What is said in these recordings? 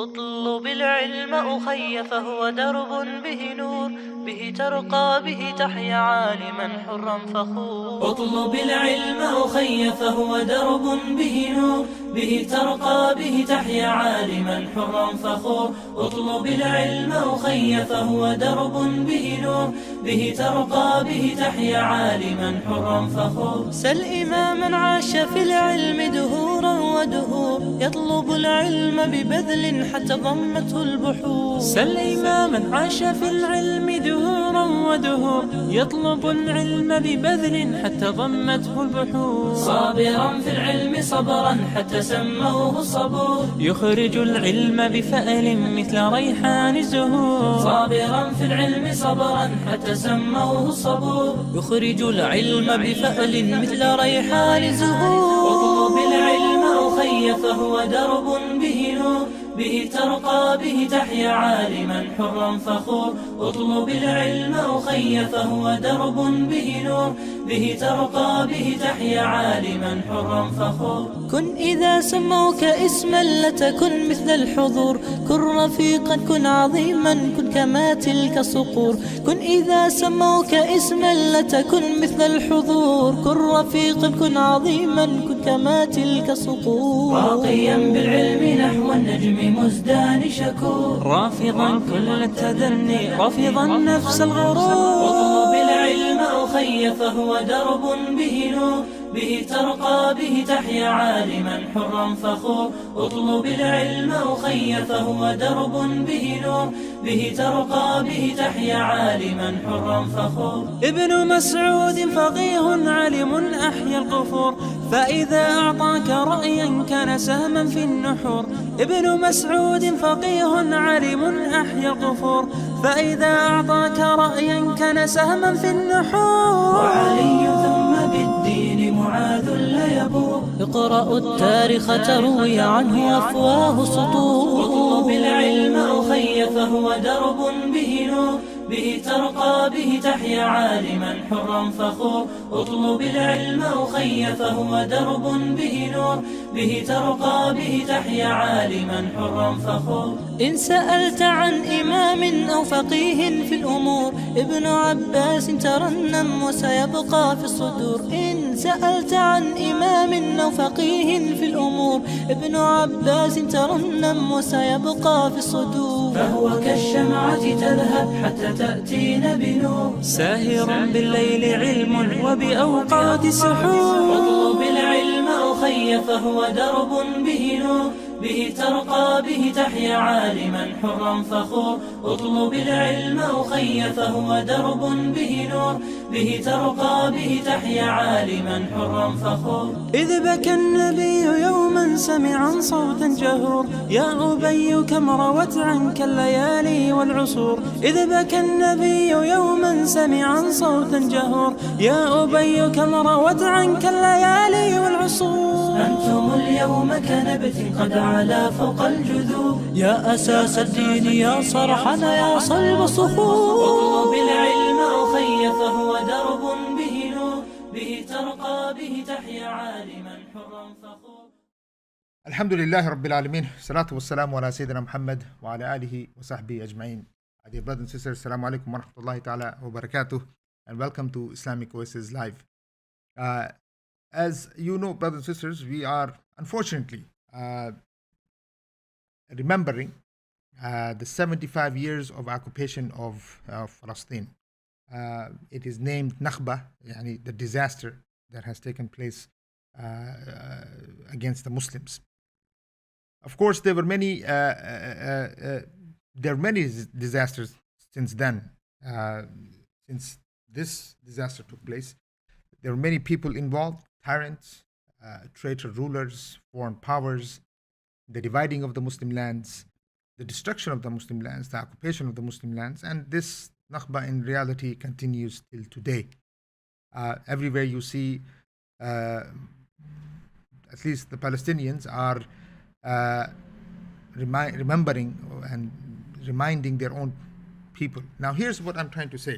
اطلب العلم أخي فهو درب به نور، به ترقى به تحيا عالما حرا فخور. اطلب العلم أخي فهو درب به نور، به ترقى به تحيا عالما حرا فخور. اطلب العلم أخي فهو درب به نور، به ترقى به تحيا عالما حرا فخور. سل إماما عاش في العلم دهورا ودهور، يطلب العلم ببذل حتى ضمته البحور. سل إماما عاش في العلم دهورا ودهور، يطلب العلم ببذل حتى ضمته البحور. صابرا في العلم صبرا حتى سموه الصبور، يخرج العلم بفأل مثل ريحان الزهور. صابرا في العلم صبرا حتى سموه الصبور، يخرج العلم بفأل مثل ريحان الزهور. اطلب العلم أخي فهو درب به نور، به ترقى به تحيا عالما حرا فخور. اطلب العلم أخي فهو درب به نور، به ترقى به تحيا عالما حرا فخور. كن إذا سموك اسما لتكن مثل الحضور، كن رفيقا كن عظيما كن كما تلك الصقور. كن إذا سموك اسما لتكن مثل الحضور، كن رفيقا كن عظيما كن كما تلك الصقور. راقيا بالعلم نحو النجم مزدان شكور، رافضا كل التدني رافضا نفس الغرور. اطلب العلم أخي فهو درب به نور، به ترقى به تحيا عالما حرا فخور. اطلب العلم أخي فهو درب به نور، به ترقى به تحيا عالما حرا فخور. ابن مسعود فقيه علم أحيا القفور، فإذا أعطاك رأيا كان سهما في النحور. ابن مسعود فقيه علم أحيا القفور، فإذا أعطاك رأيا كان سهما في النحور. وعلي ثم بالدين معاذ لا يبور، اقرأوا التاريخ تروي عنه أفواه سطور. اطلب العلم أخي فهو درب به نور، به ترقى به تحيا عالما حرا فخور. اطلب العلم أخي فهو درب به نور، به ترقى به تحيا عالما حرا فخور. إن سألت عن إمام أو فقيه في الأمور، ابن عباس ترنم وسيبقى في الصدور. إن سألت عن إمام أو فقيه في الأمور، ابن عباس ترنم وسيبقى في الصدور. فهو كالشمعة تذهب حتى تأتينا بنور، ساهر بالليل علم وبأوقات سحور. اطلب العلم أخي فهو درب به نور، به ترقى به تحيا عالما حرا فخور. اطلب العلم أخي فهو درب به نور، به ترقى به تحيا عالما حرا فخور. إذ بكى النبي يوما سمعا صوتا جهور، يا أبي كم روت عنك الليالي والعصور. إذ بكى النبي يوما سمعا صوتا جهور، يا أبي كم روت عنك الليالي والعصور. أنتم اليوم كنبت قد علا فوق الجذور، يا أساس الدين يا صرحنا يا صلب صخور. اطلب العلم أخي فهو درب به نور، به ترقى به تحيا عالما حرا فخور. الحمد لله رب العالمين، الصلاة والسلام على سيدنا محمد وعلى آله وصحبه أجمعين. Dear brothers and sisters, Assalamu alaikum wa rahmatullahi ta'ala wa barakatuh, and welcome to Islamic Oasis Live. As you know, brothers and sisters, we are unfortunately remembering the 75 years of occupation of Palestine. It is named Nakba, yani the disaster that has taken place against the Muslims. Of course, there were many disasters since then. Since this disaster took place, there were many people involved: tyrants, traitor rulers, foreign powers, the dividing of the Muslim lands, the destruction of the Muslim lands, the occupation of the Muslim lands, and this Nakba in reality continues till today. Everywhere you see, at least the Palestinians are remembering and reminding their own people. Now here's what I'm trying to say.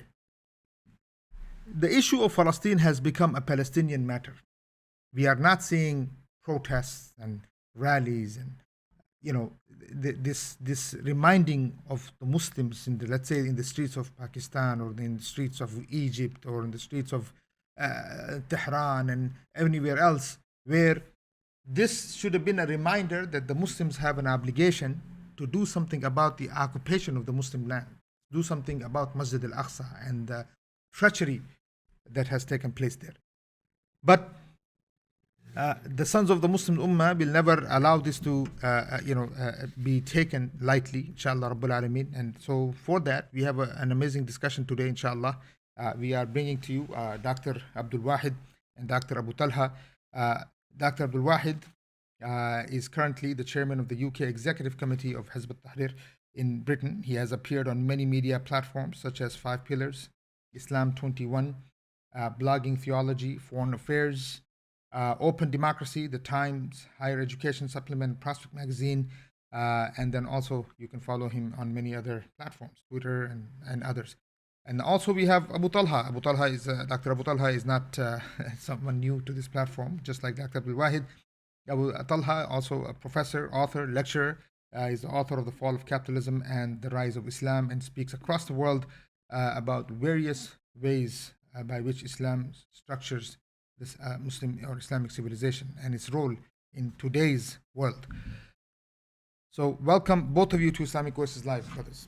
The issue of Palestine has become a Palestinian matter. We are not seeing protests and rallies and this reminding of the Muslims in the, let's say, in the streets of Pakistan, or in the streets of Egypt, or in the streets of Tehran and anywhere else, where this should have been a reminder that the Muslims have an obligation to do something about the occupation of the Muslim land, do something about Masjid al-Aqsa and the treachery that has taken place there. But the sons of the Muslim Ummah will never allow this to be taken lightly, inshallah Rabbul Alameen. And so for that, we have an amazing discussion today, inshallah. We are bringing to you Dr. Abdul Wahid and Dr. Abu Talha. Dr. Abdul Wahid is currently the chairman of the UK Executive Committee of Hizb ut-Tahrir in Britain. He has appeared on many media platforms such as 5 Pillars, Islam 21, Blogging Theology, Foreign Affairs, Open Democracy, The Times, Higher Education Supplement, Prospect Magazine, and then also you can follow him on many other platforms, Twitter and others. And also we have Abu Talha. Abu Talha is Dr. Abu Talha is not someone new to this platform, just like Dr. Abdul Wahid. Abu Talha, also a professor, author, lecturer, is the author of The Fall of Capitalism and the Rise of Islam, and speaks across the world about various ways by which Islam structures this Muslim or Islamic civilization and its role in today's world. So welcome both of you to Islamic Oasis Live, brothers.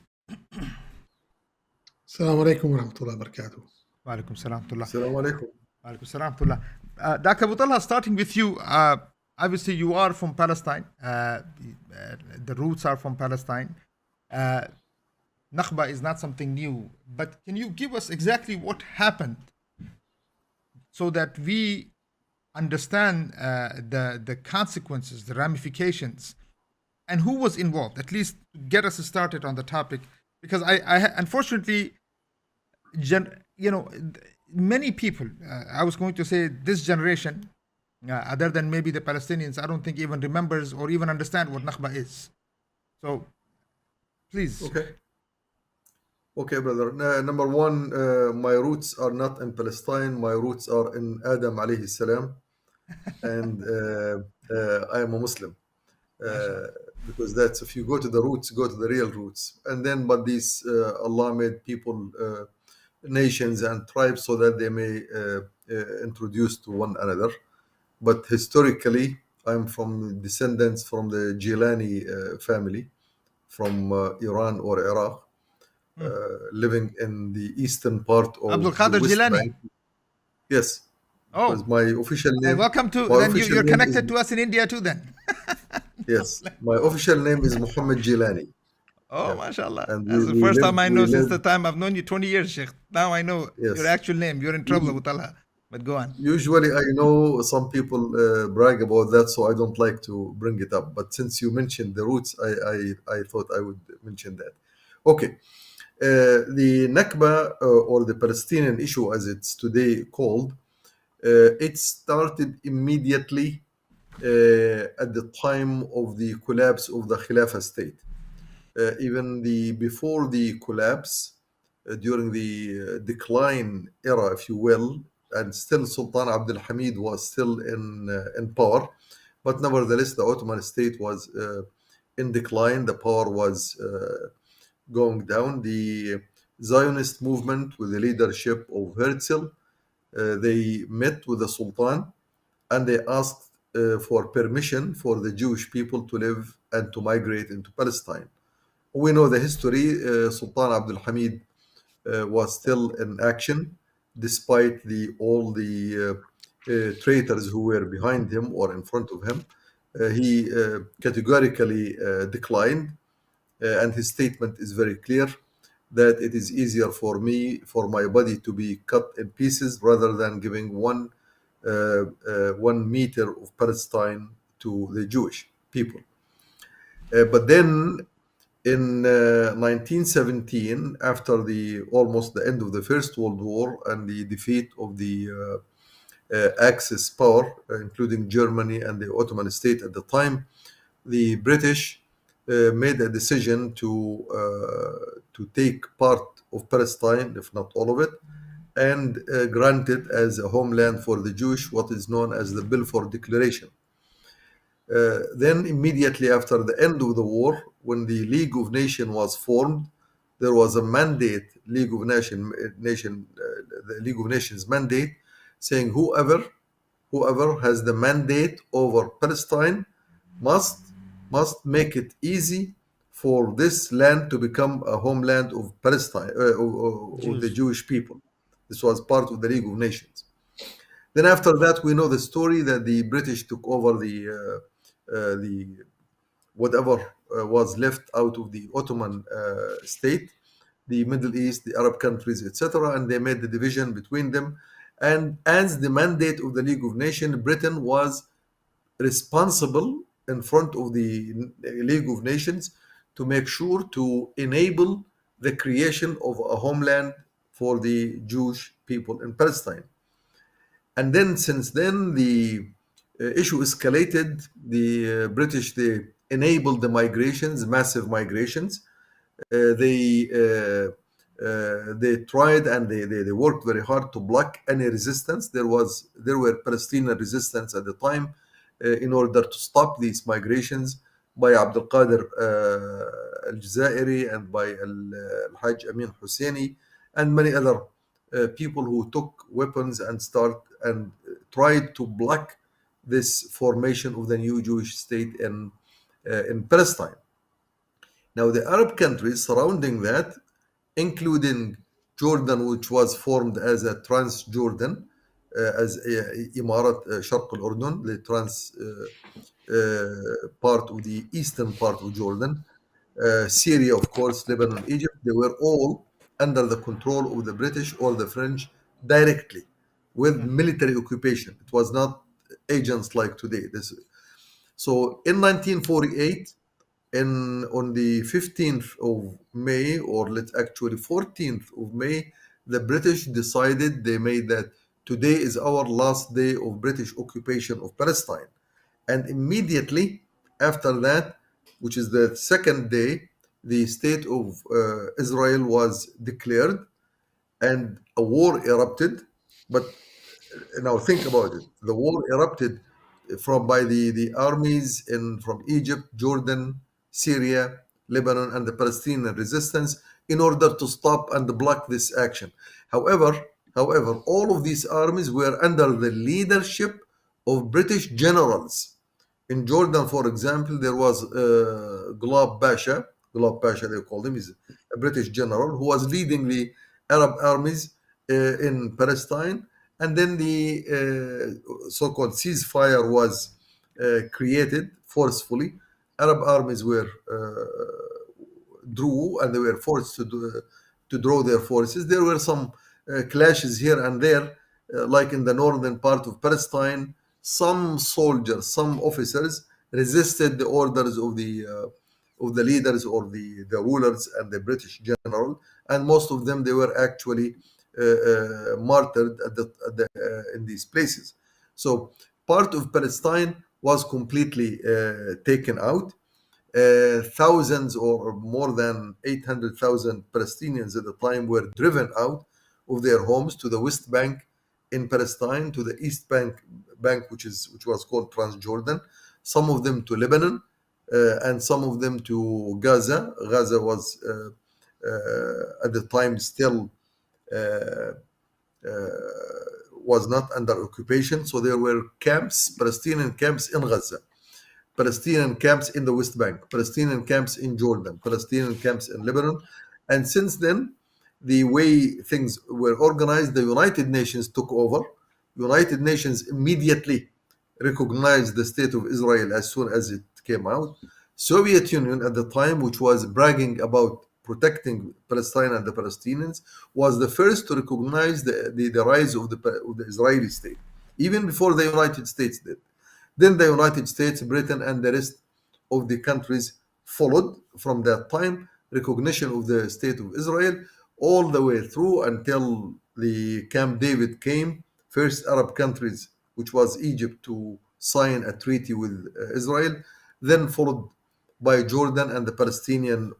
Assalamu alaikum wa rahmatullahi wa barakatuh. Wa alaikum salam wa rahmatullah. Assalamu alaikum. Wa alaikum salam wa rahmatullah. Dr. Abu Talha, starting with you, obviously you are from Palestine. The roots are from Palestine. Nakba is not something new, but can you give us exactly what happened so that we understand the consequences, the ramifications, and who was involved, at least to get us started on the topic? Because I unfortunately, many people, I was going to say this generation, other than maybe the Palestinians, I don't think even remembers or even understand what Nakba is. So, please. Okay, brother. Number one, my roots are not in Palestine. My roots are in Adam alayhi salam, and I am a Muslim. Because that's, if you go to the roots, go to the real roots. And then, but these Allah made people, nations and tribes so that they may introduce to one another. But historically, I'm from descendants from the Jilani family from Iran or Iraq, living in the eastern part of Abdul Qadir Jilani. Bank. Yes. Oh, because my official name. Welcome to. Then you're connected to us in India too. Then. Yes, my official name is Muhammad Jilani. Oh, Yeah. mashallah. And That's we- the we first live- time I we know since live- the time I've known you 20 years, Sheikh. Now I know Yes. your actual name. You're in trouble, Abu Talha. But go on. Usually, I know some people brag about that, so I don't like to bring it up. But since you mentioned the roots, I thought I would mention that. Okay. The Nakba, or the Palestinian issue as it's today called, it started immediately at the time of the collapse of the Khilafah state. Even before the collapse, during the decline era, if you will, and still Sultan Abdul Hamid was still in power, but nevertheless the Ottoman state was in decline. The power was going down. The Zionist movement, with the leadership of Herzl, they met with the Sultan and they asked for permission for the Jewish people to live and to migrate into Palestine. We know the history. Sultan Abdul Hamid was still in action, despite all the traitors who were behind him or in front of him. He categorically declined, and his statement is very clear that it is easier for my body to be cut in pieces rather than giving 1 meter of Palestine to the Jewish people. But then in 1917, after almost the end of the First World War and the defeat of the Axis power, including Germany and the Ottoman state at the time, the British made a decision to take part of Palestine, if not all of it, and grant it as a homeland for the Jewish, what is known as the Balfour Declaration. Then immediately after the end of the war, when the League of Nations was formed, there was a mandate, the League of Nations mandate, saying whoever has the mandate over Palestine must make it easy for this land to become a homeland of Palestine, of the Jews. Jewish people. This was part of the League of Nations. Then after that, we know the story that the British took over the whatever was left out of the Ottoman state, the Middle East, the Arab countries, etc., and they made the division between them. And as the mandate of the League of Nations, Britain was responsible in front of the League of Nations to make sure to enable the creation of a homeland for the Jewish people in Palestine. And then since then the issue escalated. The British, they enabled the migrations, massive migrations. They tried and they worked very hard to block any resistance. There were Palestinian resistance at the time in order to stop these migrations by Abdul Qadir al-Jazairi and by Al-Hajj Amin Husseini and many other people who took weapons and tried to block this formation of the new Jewish state in Palestine. Now, the Arab countries surrounding that, including Jordan, which was formed as a Transjordan, as Imarat Sharq al-Urdun, the trans part of the eastern part of Jordan, Syria, of course, Lebanon, Egypt, they were all under the control of the British or the French directly with military occupation. It was not agents like today. So in 1948, on the 15th of May, or let's actually 14th of May, the British decided, they made that today is our last day of British occupation of Palestine. And immediately after that, which is the second day, the state of Israel was declared and a war erupted. But now think about it. The war erupted by the armies from Egypt, Jordan, Syria, Lebanon, and the Palestinian resistance in order to stop and block this action. However, all of these armies were under the leadership of British generals. In Jordan, for example, there was Gulab Pasha. Gulab Pasha, they called him, is a British general who was leading the Arab armies in Palestine. And then the so-called ceasefire was created forcefully. Arab armies were drew, and they were forced to draw their forces. There were some clashes here and there, like in the northern part of Palestine. Some soldiers, some officers resisted the orders of the leaders or the rulers and the British general, and most of them, they were actually martyred in these places. So part of Palestine was completely taken out. Thousands or more than 800,000 Palestinians at the time were driven out of their homes to the West Bank in Palestine, to the East Bank, which was called Transjordan. Some of them to Lebanon, and some of them to Gaza. Gaza was at the time still was not under occupation, so there were camps, Palestinian camps in Gaza, Palestinian camps in the West Bank, Palestinian camps in Jordan, Palestinian camps in Lebanon. And since then, the way things were organized, the United Nations took over. United Nations immediately recognized the state of Israel as soon as it came out. Soviet Union at the time, which was bragging about protecting Palestine and the Palestinians, was the first to recognize the rise of the Israeli state, even before the United States did. Then the United States, Britain, and the rest of the countries followed from that time, recognition of the state of Israel, all the way through until the Camp David came. First Arab countries, which was Egypt, to sign a treaty with Israel, then followed by Jordan and the Palestinian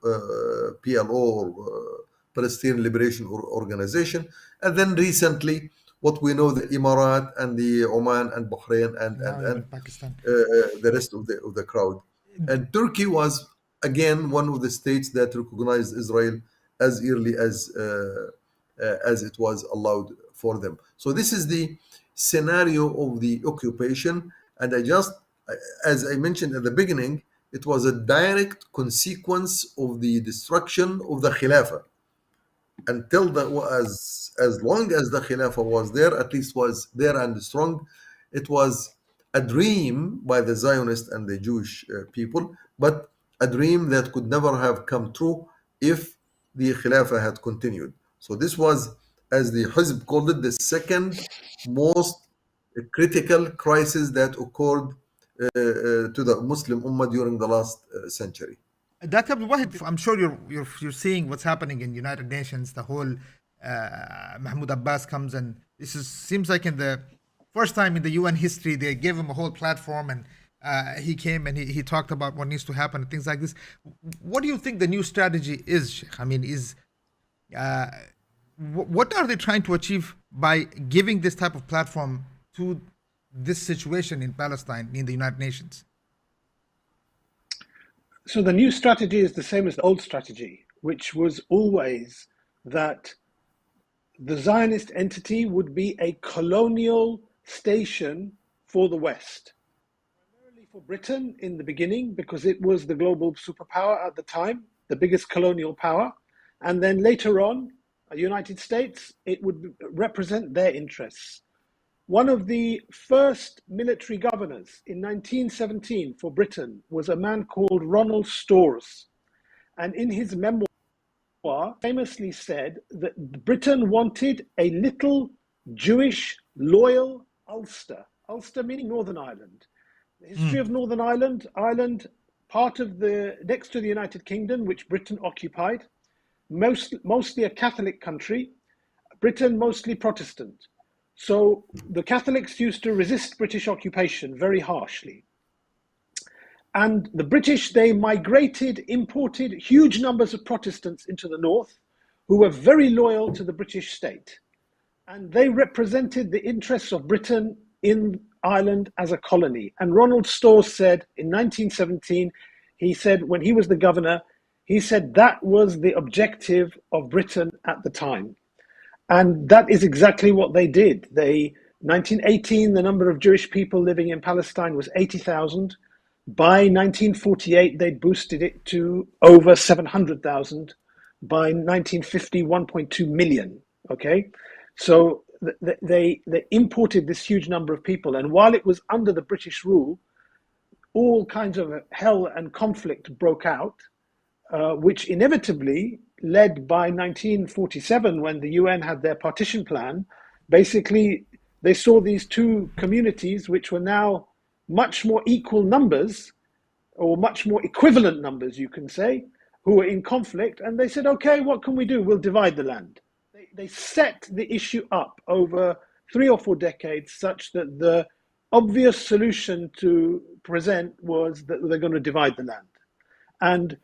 PLO, or Palestinian Liberation Organization. And then recently, what we know, the Emirat and the Oman and Bahrain and Now and even and Pakistan. the rest of the crowd. And Turkey was again one of the states that recognized Israel as early as it was allowed for them. So this is the scenario of the occupation, and as I mentioned at the beginning, it was a direct consequence of the destruction of the Khilafah. Until that, as long as the Khilafah was there, at least was there and strong, it was a dream by the Zionist and the Jewish people, but a dream that could never have come true if the Khilafah had continued. So this was, as the Hizb called it, the second most critical crisis that occurred to the Muslim Ummah during the last century. Dr. Abdul Wahid, I'm sure you're seeing what's happening in United Nations. The whole Mahmoud Abbas comes, and this seems like in the first time in the UN history they gave him a whole platform, and he came and he talked about what needs to happen and things like this. What do you think the new strategy is, Sheikh? I mean, what are they trying to achieve by giving this type of platform to this situation in Palestine in the United Nations? So the new strategy is the same as the old strategy, which was always that the Zionist entity would be a colonial station for the West, primarily for Britain in the beginning, because it was the global superpower at the time, the biggest colonial power. And then later on, the United States, it would represent their interests. One of the first military governors in 1917 for Britain was a man called Ronald Storrs. And in his memoir, famously said that Britain wanted a little Jewish loyal Ulster. Ulster meaning Northern Ireland. The history of Northern Ireland, part of next to the United Kingdom, which Britain occupied, mostly a Catholic country, Britain mostly Protestant. So the Catholics used to resist British occupation very harshly. And the British, they imported huge numbers of Protestants into the north who were very loyal to the British state. And they represented the interests of Britain in Ireland as a colony. And Ronald Storrs said in 1917, he said when he was the governor, he said that was the objective of Britain at the time. And that is exactly what they did. 1918, the number of Jewish people living in Palestine was 80,000. By 1948, they boosted it to over 700,000. By 1950, 1.2 million. Okay, so they imported this huge number of people, and while it was under the British rule, all kinds of hell and conflict broke out, which inevitably led by 1947, when the UN had their partition plan. Basically, they saw these two communities, which were now much more equal numbers, or much more equivalent numbers, you can say, who were in conflict. And they said, okay, what can we do? We'll divide the land. They set the issue up over 3 or 4 decades such that the obvious solution to present was that they're going to divide the land. And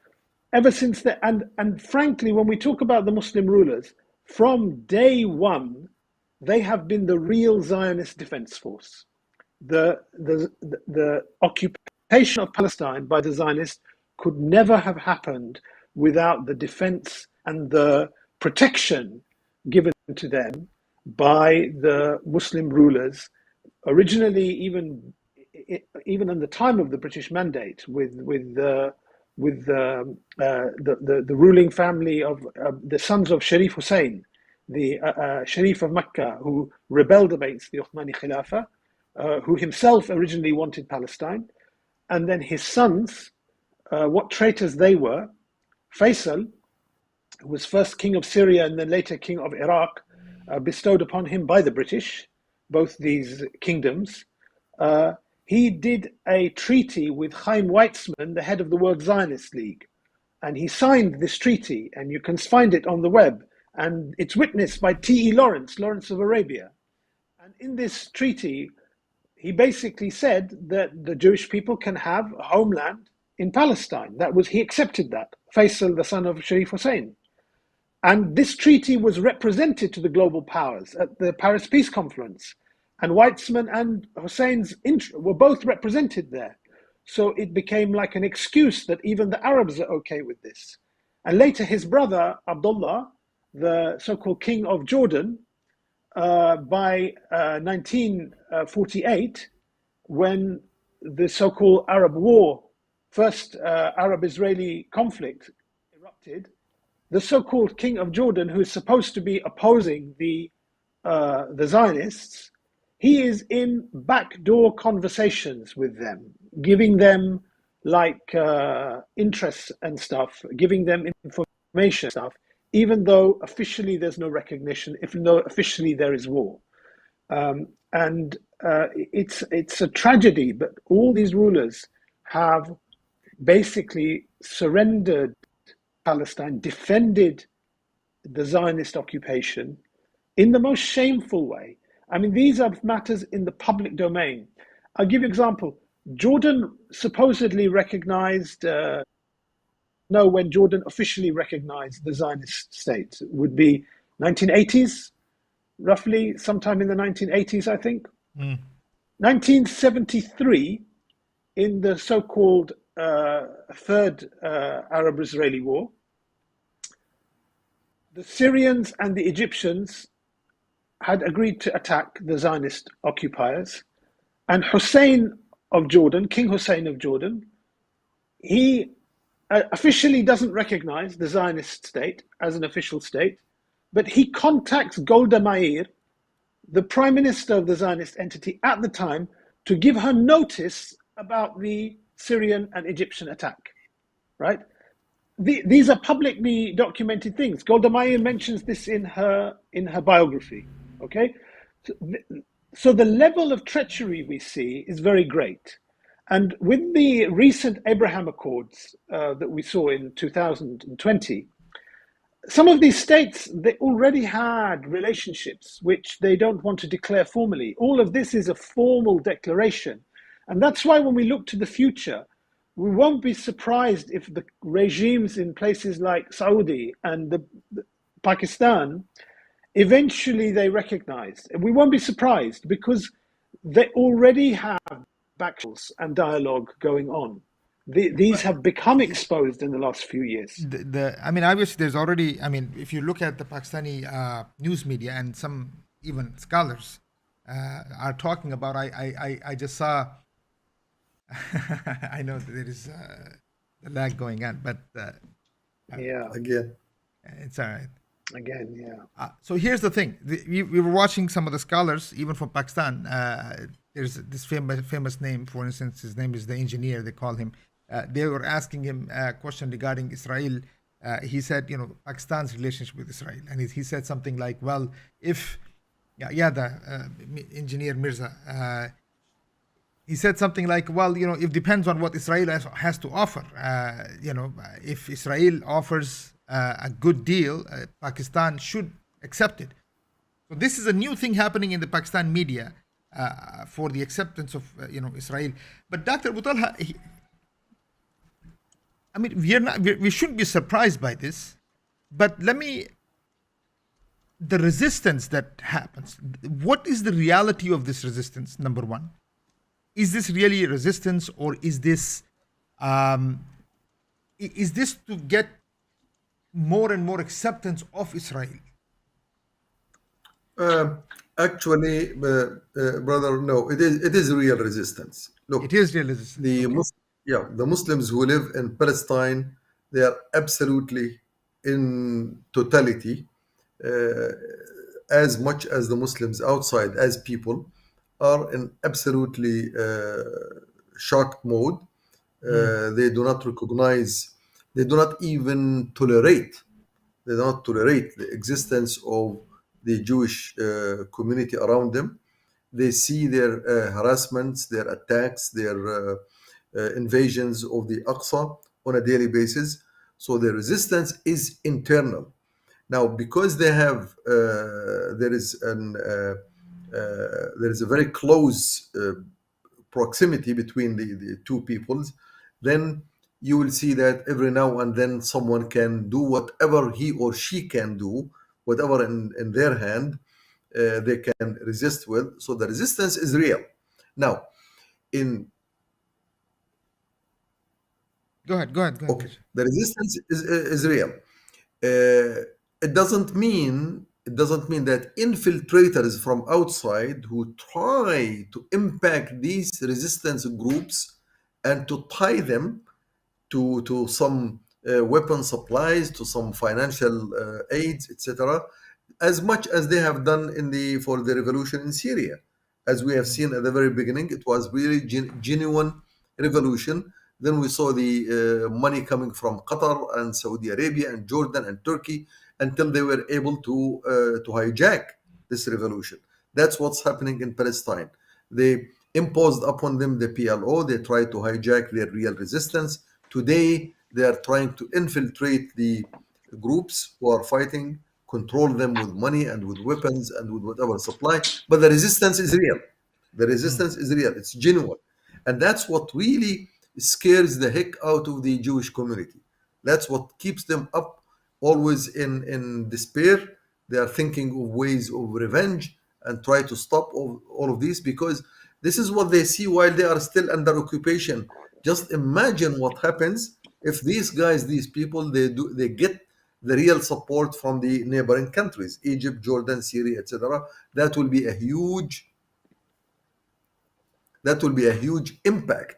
ever since that, and frankly, when we talk about the Muslim rulers, from day one, they have been the real Zionist defense force. The occupation of Palestine by the Zionists could never have happened without the defense and the protection given to them by the Muslim rulers. Originally, even in the time of the British Mandate, with the ruling family of the sons of Sharif Hussein, the Sharif of Mecca, who rebelled against the Uthmani Khilafah, who himself originally wanted Palestine, and then his sons, what traitors they were. Faisal, who was first king of Syria and then later king of Iraq, bestowed upon him by the British, both these kingdoms. He did a treaty with Chaim Weizmann, the head of the World Zionist League. And he signed this treaty, and you can find it on the web. And it's witnessed by T.E. Lawrence of Arabia. And in this treaty, he basically said that the Jewish people can have a homeland in Palestine. He accepted that, Faisal, the son of Sharif Hussein. And this treaty was represented to the global powers at the Paris Peace Conference. And Weizmann and Hussein's were both represented there. So it became like an excuse that even the Arabs are okay with this. And later, his brother, Abdullah, the so called King of Jordan, by 1948, when the so called Arab War, first Arab Israeli conflict erupted, the so called King of Jordan, who is supposed to be opposing the Zionists, he is in backdoor conversations with them, giving them like interests and stuff, giving them information and stuff, even though officially there's no recognition, even though officially there is war. And it's a tragedy, but all these rulers have basically surrendered Palestine, defended the Zionist occupation in the most shameful way. I mean, these are matters in the public domain. I'll give you an example. Jordan supposedly recognized, when Jordan officially recognized the Zionist state it would be 1980s, roughly sometime in the 1980s, I think. 1973, in the so-called Third Arab-Israeli War, the Syrians and the Egyptians had agreed to attack the Zionist occupiers, and Hussein of Jordan, King Hussein of Jordan, he officially doesn't recognize the Zionist state as an official state, but he contacts Golda Meir, the prime minister of the Zionist entity at the time, to give her notice about the Syrian and Egyptian attack, right? These are publicly documented things. Golda Meir mentions this in her biography. Okay, so the level of treachery we see is very great, and with the recent Abraham Accords that we saw in 2020, some of these states, they already had relationships which they don't want to declare formally. All of this is a formal declaration, and that's why when we look to the future, we won't be surprised if the regimes in places like Saudi and the Pakistan, eventually they recognize. We won't be surprised because they already have battles and dialogue going on. These have become exposed in the last few years. I mean, obviously, there's already. I mean, if you look at the Pakistani news media and some even scholars are talking about. I just saw. I know that there is a lag going on, but yeah, Again, it's all right. again, yeah. So here's the thing: we were watching some of the scholars, even from Pakistan. There's this famous name, for instance, his name is the engineer. They call him. They were asking him a question regarding Israel. He said, Pakistan's relationship with Israel, and he said something like, "Well, if the engineer Mirza." He said something like, well, it depends on what Israel has to offer. If Israel offers a good deal, Pakistan should accept it. So this is a new thing happening in the Pakistan media for the acceptance of, Israel. But Dr. Abu Talha, I mean, we shouldn't be surprised by this. But the resistance that happens, what is the reality of this resistance, number one? Is this really resistance, or is this to get more and more acceptance of Israel? Actually, brother, no, it is real resistance. Look, It is real resistance. the Muslims who live in Palestine, they are absolutely in totality, as much as the Muslims outside as people are in absolutely shocked mode. They do not recognize, they do not even tolerate, the existence of the Jewish community around them. They see their harassments, their attacks, their invasions of the Aqsa on a daily basis. So the resistance is internal. Now, because they have, there is a very close proximity between the two peoples, then you will see that every now and then someone can do whatever he or she can do, whatever in their hand they can resist with. So the resistance is real. Now, in Go ahead. okay, the resistance is real. It doesn't mean that infiltrators from outside who try to impact these resistance groups and to tie them to some weapon supplies, to some financial aids, etc., as much as they have done for the revolution in Syria. As we have seen at the very beginning, it was really genuine revolution. Then we saw the money coming from Qatar and Saudi Arabia and Jordan and Turkey until they were able to hijack this revolution. That's what's happening in Palestine. They imposed upon them the PLO. They tried to hijack their real resistance. Today, they are trying to infiltrate the groups who are fighting, control them with money and with weapons and with whatever supply. But the resistance is real. The resistance is real. It's genuine. And that's what really scares the heck out of the Jewish community. That's what keeps them up always in despair. They are thinking of ways of revenge and try to stop all of this, because this is what they see while they are still under occupation. Just imagine what happens if these guys, these people, they get the real support from the neighboring countries, Egypt, Jordan, Syria, etc. That will be a huge impact,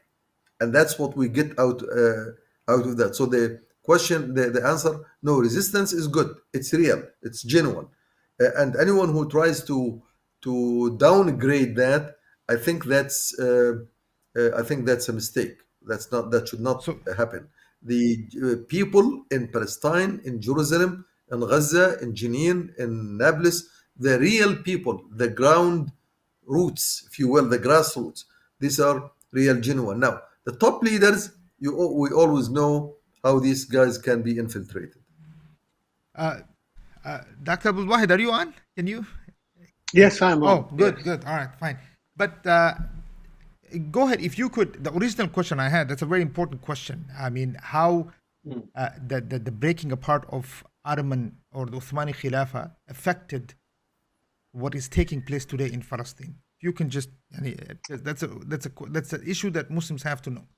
and that's what we get out of that. So the question, the answer: no, resistance is good. It's real. It's genuine. And anyone who tries to downgrade that, I think that's a mistake. That should not So happen. The people in Palestine, in Jerusalem, in Gaza, in Jenin, in Nablus, the real people, the ground roots, if you will, the grassroots, these are real, genuine. Now, the top leaders, we always know how these guys can be infiltrated. Dr. Abdul Wahid, are you on? Can you? Yes, I'm on. Oh, good, Yes. good. All right, fine. But go ahead, if you could. The original question I had, that's a very important question. I mean, how the breaking apart of Ottoman or the Uthmani Khilafah affected what is taking place today in Palestine. If you can just, that's an issue that Muslims have to know.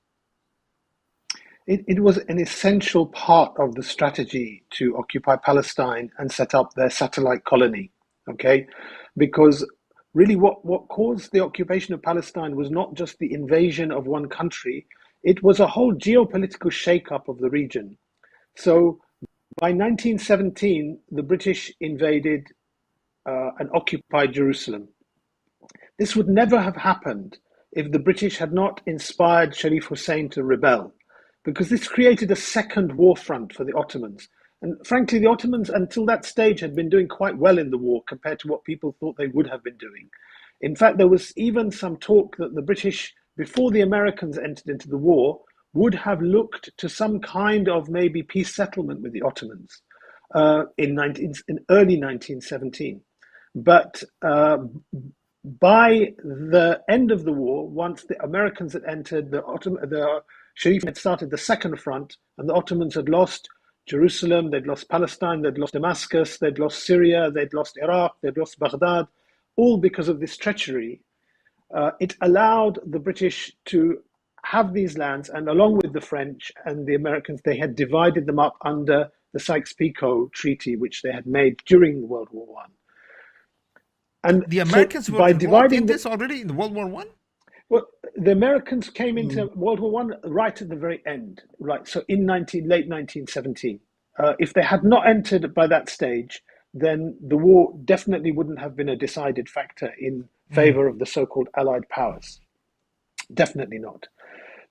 It was an essential part of the strategy to occupy Palestine and set up their satellite colony, okay? Because really what caused the occupation of Palestine was not just the invasion of one country, it was a whole geopolitical shake-up of the region. So by 1917, the British invaded and occupied Jerusalem. This would never have happened if the British had not inspired Sharif Hussein to rebel, because this created a second war front for the Ottomans. And frankly, the Ottomans, until that stage, had been doing quite well in the war compared to what people thought they would have been doing. In fact, there was even some talk that the British, before the Americans entered into the war, would have looked to some kind of maybe peace settlement with the Ottomans in early 1917. But by the end of the war, once the Americans had entered, the Sharif had started the second front, and the Ottomans had lost Jerusalem, they'd lost Palestine, they'd lost Damascus, they'd lost Syria, they'd lost Iraq, they'd lost Baghdad, all because of this treachery. It allowed the British to have these lands, and along with the French and the Americans, they had divided them up under the Sykes-Picot Treaty, which they had made during World War One. And the Americans were involved in this already in World War One? Well, the Americans came into World War One right at the very end, right? So in late 1917. If they had not entered by that stage, then the war definitely wouldn't have been a decided factor in favor of the so-called Allied powers. Definitely not.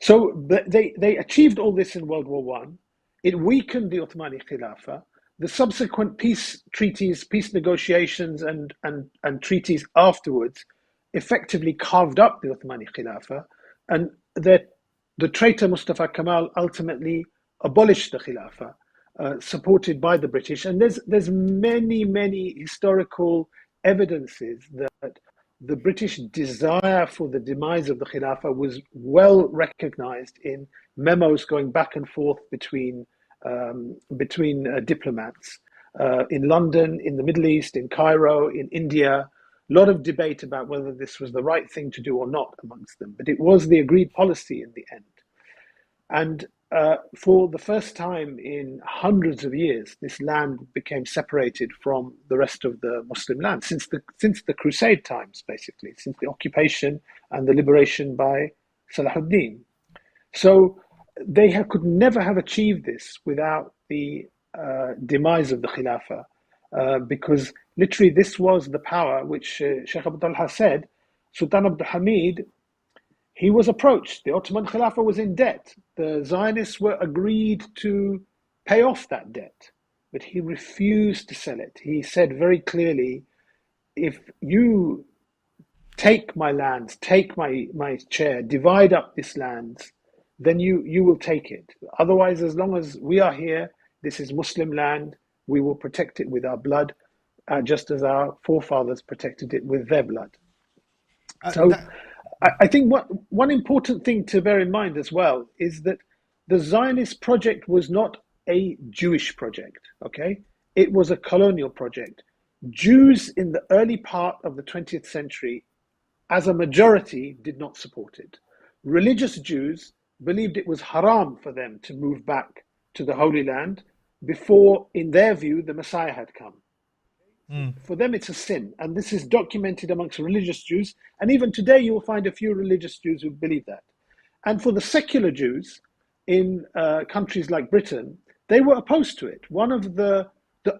So they achieved all this in World War One. It weakened the Ottomani Khilafah. The subsequent peace treaties, peace negotiations, and treaties afterwards effectively carved up the Ottomani Khilafah, and the traitor Mustafa Kemal ultimately abolished the Khilafah, supported by the British. And there's many historical evidences that the British desire for the demise of the Khilafah was well recognized in memos going back and forth between diplomats in London, in the Middle East, in Cairo, in India. A lot of debate about whether this was the right thing to do or not amongst them, but it was the agreed policy in the end. And for the first time in hundreds of years, this land became separated from the rest of the Muslim land since the Crusade times, basically, since the occupation and the liberation by Salahuddin. So they could never have achieved this without the demise of the Khilafah, because literally this was the power which Sheikh Abdul Talha said. Sultan Abdul Hamid, he was approached. The Ottoman Khilafah was in debt. The Zionists were agreed to pay off that debt, but he refused to sell it. He said very clearly, if you take my lands, take my chair, divide up this land, then you will take it. Otherwise, as long as we are here, this is Muslim land, we will protect it with our blood, just as our forefathers protected it with their blood. So I think one important thing to bear in mind as well is that the Zionist project was not a Jewish project, okay? It was a colonial project. Jews in the early part of the 20th century, as a majority, did not support it. Religious Jews believed it was haram for them to move back to the Holy Land before, in their view, the Messiah had come. For them, it's a sin. And this is documented amongst religious Jews. And even today, you will find a few religious Jews who believe that. And for the secular Jews in countries like Britain, they were opposed to it. One of the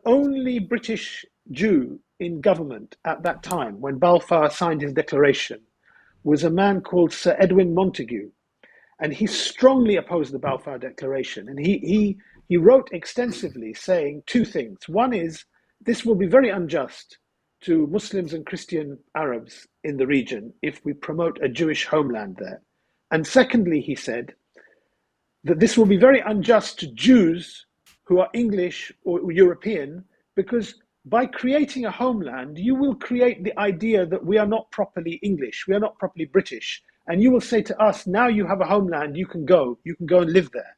only British Jew in government at that time, when Balfour signed his declaration, was a man called Sir Edwin Montagu. And he strongly opposed the Balfour Declaration. And he wrote extensively saying two things. One is, this will be very unjust to Muslims and Christian Arabs in the region if we promote a Jewish homeland there. And secondly, he said that this will be very unjust to Jews who are English or European, because by creating a homeland, you will create the idea that we are not properly English, we are not properly British. And you will say to us, now you have a homeland, you can go and live there.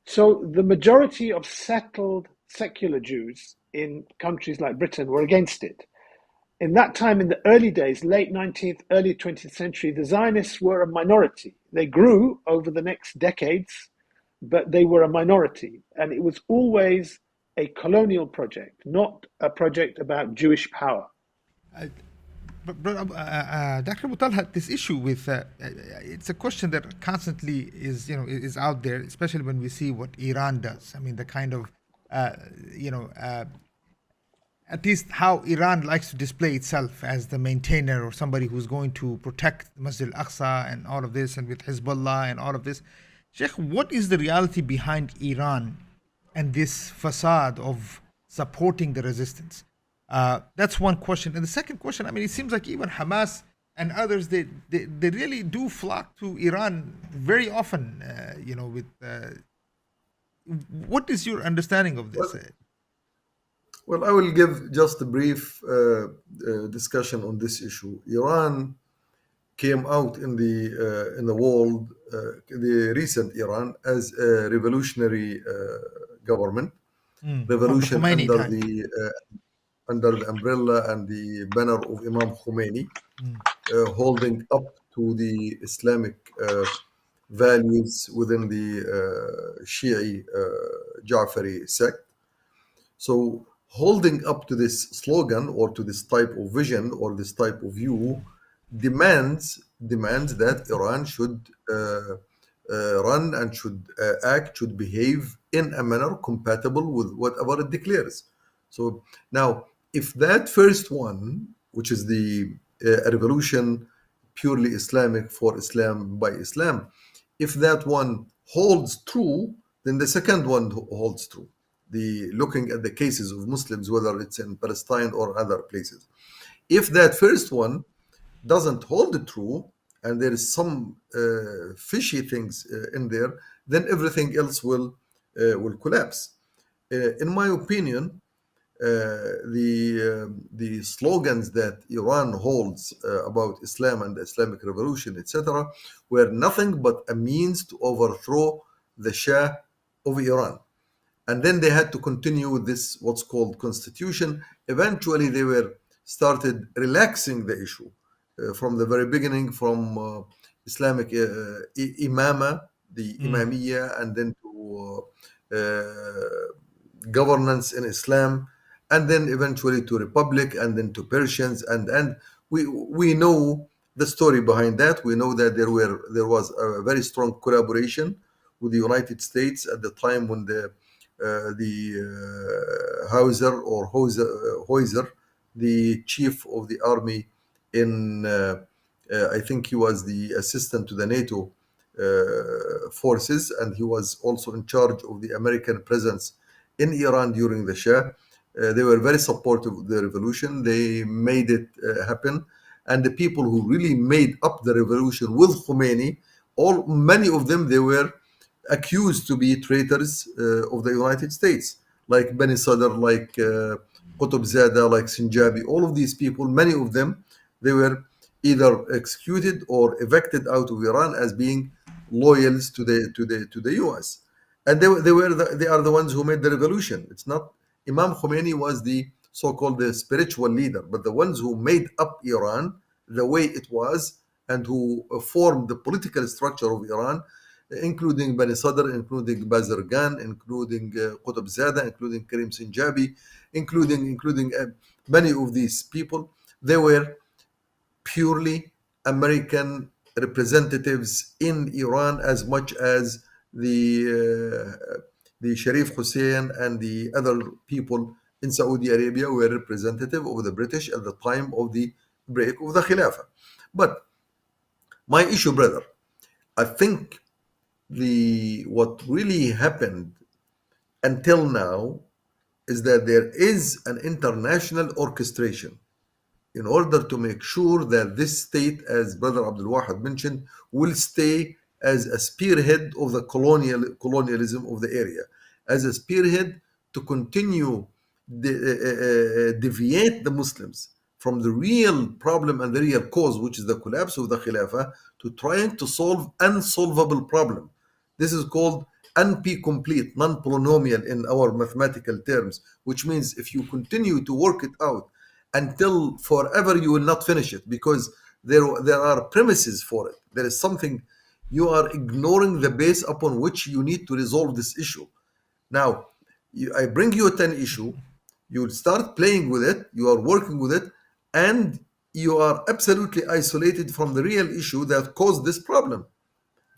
So the majority of settled secular Jews in countries like Britain were against it. In that time, in the early days, late 19th, early 20th century, the Zionists were a minority. They grew over the next decades, but they were a minority. And it was always a colonial project, not a project about Jewish power. Dr. Abu Talha, this issue with it's a question that constantly is out there, especially when we see what Iran does. I mean, the kind of at least how Iran likes to display itself as the maintainer or somebody who's going to protect Masjid al-Aqsa and all of this, and with Hezbollah and all of this. Sheikh, what is the reality behind Iran and this facade of supporting the resistance? That's one question. And the second question, I mean, it seems like even Hamas and others, they really do flock to Iran very often, what is your understanding of this? Well, I will give just a brief discussion on this issue. Iran came out in the world, the recent Iran, as a revolutionary government, revolution under the umbrella and the banner of Imam Khomeini, holding up to the Islamic values within the Shi'i Ja'fari sect. So holding up to this slogan or to this type of vision or this type of view demands that Iran should run and should act, should behave in a manner compatible with whatever it declares. So now, if that first one, which is the a revolution purely Islamic for Islam by Islam, if that one holds true, then the second one holds true. Looking at the cases of Muslims, whether it's in Palestine or other places. If that first one doesn't hold true, and there is some fishy things in there, then everything else will collapse. In my opinion, the slogans that Iran holds about Islam and the Islamic Revolution, etc., were nothing but a means to overthrow the Shah of Iran. And then they had to continue with this what's called constitution. Eventually, they were started relaxing the issue from the very beginning, from Islamic imama, the imamiyya, and then to governance in Islam, and then eventually to republic, and then to Persians, and we know the story behind that. We know that there was a very strong collaboration with the United States at the time when Hauser, the chief of the army in, I think he was the assistant to the NATO forces, and he was also in charge of the American presence in Iran during the Shah. They were very supportive of the revolution. They made it happen. And the people who really made up the revolution with Khomeini, many of them, they were accused to be traitors of the United States, like Bani Sadr, like Qutb Zada, like Sinjabi. All of these people, many of them, they were either executed or evicted out of Iran as being loyals to the U.S. And they are the ones who made the revolution. It's not Imam Khomeini was the so-called the spiritual leader, but the ones who made up Iran the way it was and who formed the political structure of Iran, including Bani Sadr, including Bazargan, including Qutb Zada, including Karim Sinjabi, including many of these people, they were purely American representatives in Iran, as much as the Sharif Hussein and the other people in Saudi Arabia were representative of the British at the time of the break of the Khilafah. But my issue, brother, I think what really happened until now is that there is an international orchestration in order to make sure that this state, as Brother Abdul Wahid mentioned, will stay as a spearhead of the colonialism of the area, as a spearhead to continue deviate the Muslims from the real problem and the real cause, which is the collapse of the Khilafah, to trying to solve unsolvable problem. This is called NP-complete, non-polynomial in our mathematical terms, which means if you continue to work it out until forever, you will not finish it, because there are premises for it. There is something, you are ignoring the base upon which you need to resolve this issue. Now, I bring you a 10 issue, you will start playing with it, you are working with it, and you are absolutely isolated from the real issue that caused this problem.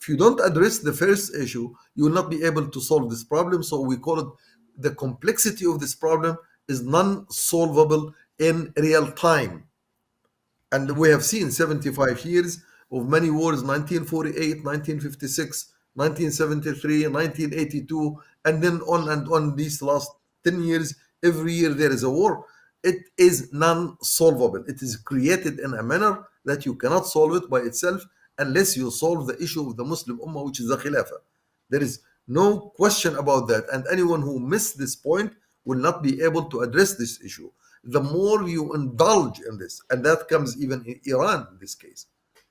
If you don't address the first issue, you will not be able to solve this problem. So we call it, the complexity of this problem is non-solvable in real time. And we have seen 75 years of many wars, 1948, 1956, 1973, 1982, and then on and on these last 10 years. Every year there is a war. It is non-solvable. It is created in a manner that you cannot solve it by itself unless you solve the issue of the Muslim Ummah, which is the Khilafah. There is no question about that. And anyone who missed this point will not be able to address this issue. The more you indulge in this, and that comes even in Iran in this case.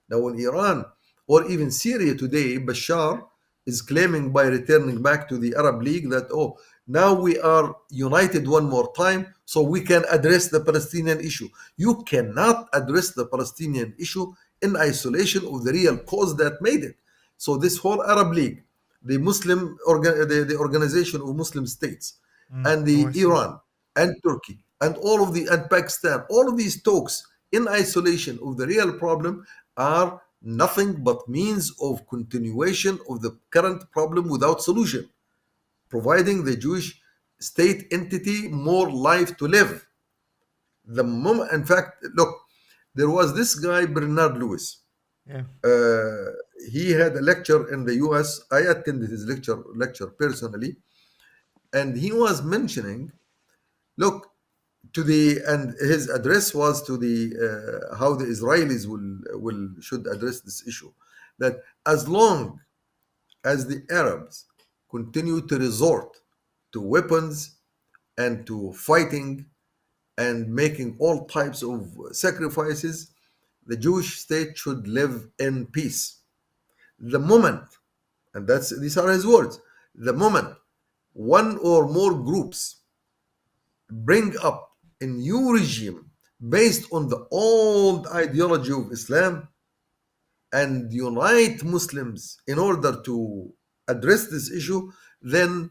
Now, in Iran or even Syria today, Bashar is claiming by returning back to the Arab League that, oh, now we are united one more time, so we can address the Palestinian issue. You cannot address the Palestinian issue in isolation of the real cause that made it. So this whole Arab League, the the organization of Muslim states, and the Iran and Turkey and and Pakistan, all of these talks in isolation of the real problem are nothing but means of continuation of the current problem without solution, providing the Jewish state entity more life to live. The moment, in fact, look, there was this guy Bernard Lewis. Yeah. He had a lecture in the U.S. I attended his lecture personally, and he was mentioning, look, and his address was to the how the Israelis should address this issue, that as long as the Arabs continue to resort to weapons and to fighting and making all types of sacrifices, the Jewish state should live in peace. The moment, and these are his words, the moment one or more groups bring up a new regime based on the old ideology of Islam and unite Muslims in order to address this issue, then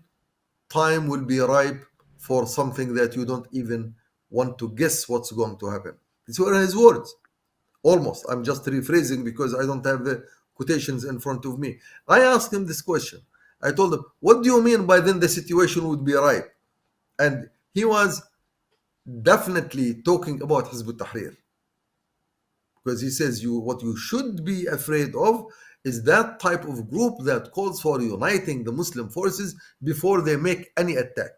time will be ripe for something that you don't even want to guess what's going to happen. These were his words. Almost. I'm just rephrasing because I don't have the quotations in front of me. I asked him this question. I told him, what do you mean by then the situation would be ripe? And he was definitely talking about Hizb ut-Tahrir. Because he says what you should be afraid of is that type of group that calls for uniting the Muslim forces before they make any attack.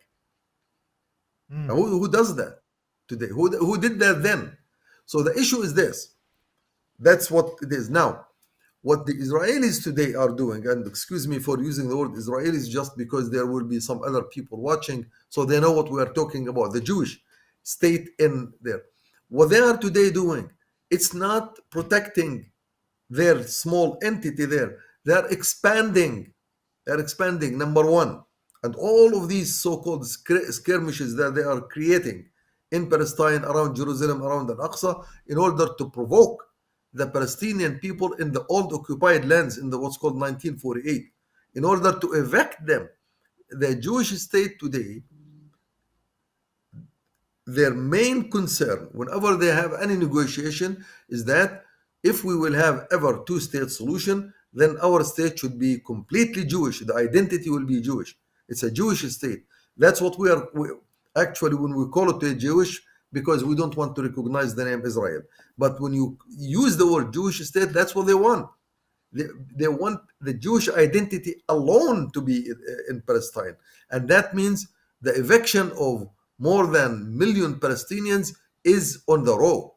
Now, who does that today? Who did that then? So the issue is this. That's what it is. Now, what the Israelis today are doing, and excuse me for using the word Israelis just because there will be some other people watching, so they know what we are talking about, the Jewish state in there. What they are today doing, it's not protecting their small entity there. They're expanding. They're expanding, number one. And all of these so-called skirmishes that they are creating in Palestine, around Jerusalem, around Al-Aqsa, in order to provoke the Palestinian people in the old occupied lands in the what's called 1948, in order to evict them. The Jewish state today, their main concern whenever they have any negotiation is that if we will have ever two-state solution, then our state should be completely Jewish. The identity will be Jewish. It's a Jewish state. That's what we actually, when we call it a Jewish, because we don't want to recognize the name Israel. But when you use the word Jewish state, that's what they want. They want the Jewish identity alone to be in Palestine. And that means the eviction of more than 1 million Palestinians is on the road.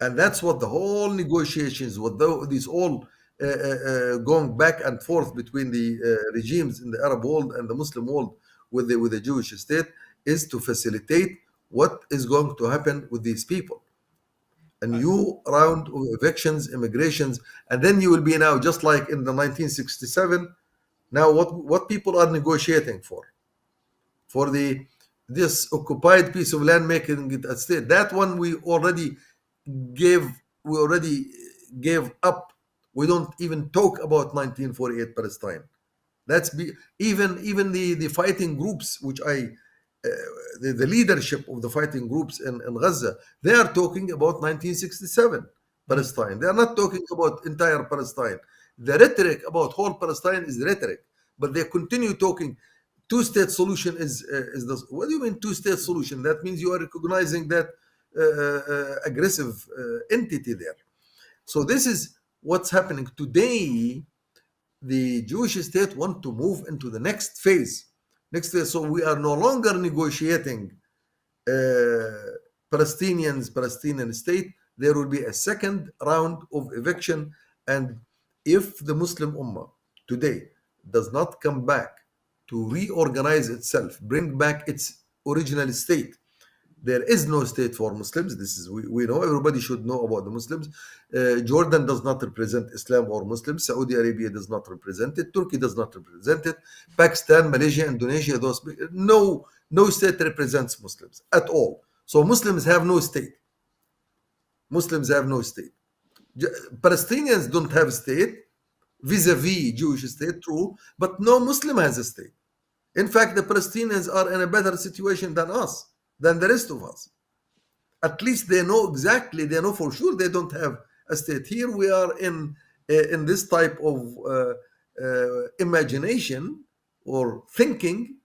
And that's what the whole negotiations, what these all going back and forth between the regimes in the Arab world and the Muslim world with the Jewish state is to facilitate what is going to happen with these people. A new round of evictions, immigrations, and then you will be now just like in the 1967. Now, what people are negotiating for this occupied piece of land, making it a state. That one we already gave up. We don't even talk about 1948 Palestine. That's even the fighting groups, which the leadership of the fighting groups in Gaza, they are talking about 1967 Palestine. They are not talking about entire Palestine. The rhetoric about whole Palestine is rhetoric, but they continue talking. Two-state solution is the. What do you mean two-state solution? That means you are recognizing that aggressive entity there. So this is what's happening today. The Jewish state want to move into the next phase. So we are no longer negotiating Palestinian state. There will be a second round of eviction, and if the Muslim Ummah today does not come back to reorganize itself, bring back its original state. There is no state for Muslims. This is we know. Everybody should know about the Muslims. Jordan does not represent Islam or Muslims. Saudi Arabia does not represent it. Turkey does not represent it. Pakistan, Malaysia, Indonesia, no state represents Muslims at all. So Muslims have no state. Muslims have no state. Palestinians don't have state vis-a-vis Jewish state, true, but no Muslim has a state. In fact, the Palestinians are in a better situation than us, than the rest of us. At least they know exactly, they know for sure they don't have a state. Here we are in this type of imagination or thinking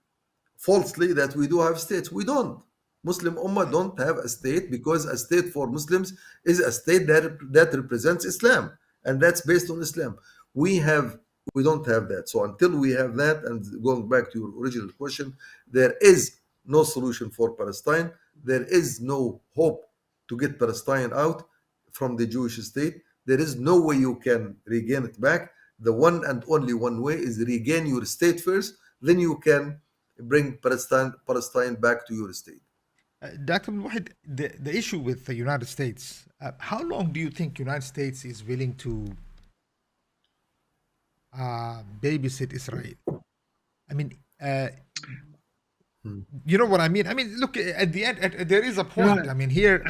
falsely that we do have states. We don't. Muslim Ummah don't have a state, because a state for Muslims is a state that represents Islam, and that's based on Islam. We don't have that. So until we have that, and going back to your original question, there is no solution for Palestine. There is no hope to get Palestine out from the Jewish state. There is no way you can regain it back. The one and only one way is regain your state first, then you can bring Palestine back to your state. Dr. Wahid, the issue with the United States, how long do you think United States is willing to babysit Israel? I mean, you know what I mean? I mean, look, at the end, there is a point. Right. I mean, here,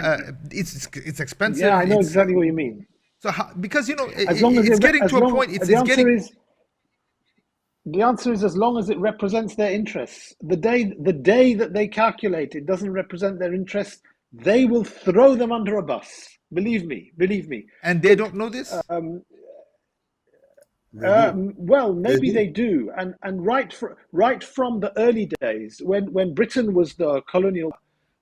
it's expensive. Yeah, I know It's, exactly what you mean. so how, because, you know, As long as it's it, getting as to a long, point, it's the answer getting, is the answer is as long as it represents their interests. The day that they calculate it doesn't represent their interests, they will throw them under a bus. Believe me. and they don't know this? They do. Well, They maybe do. they do, and right from the early days, when Britain was the colonial,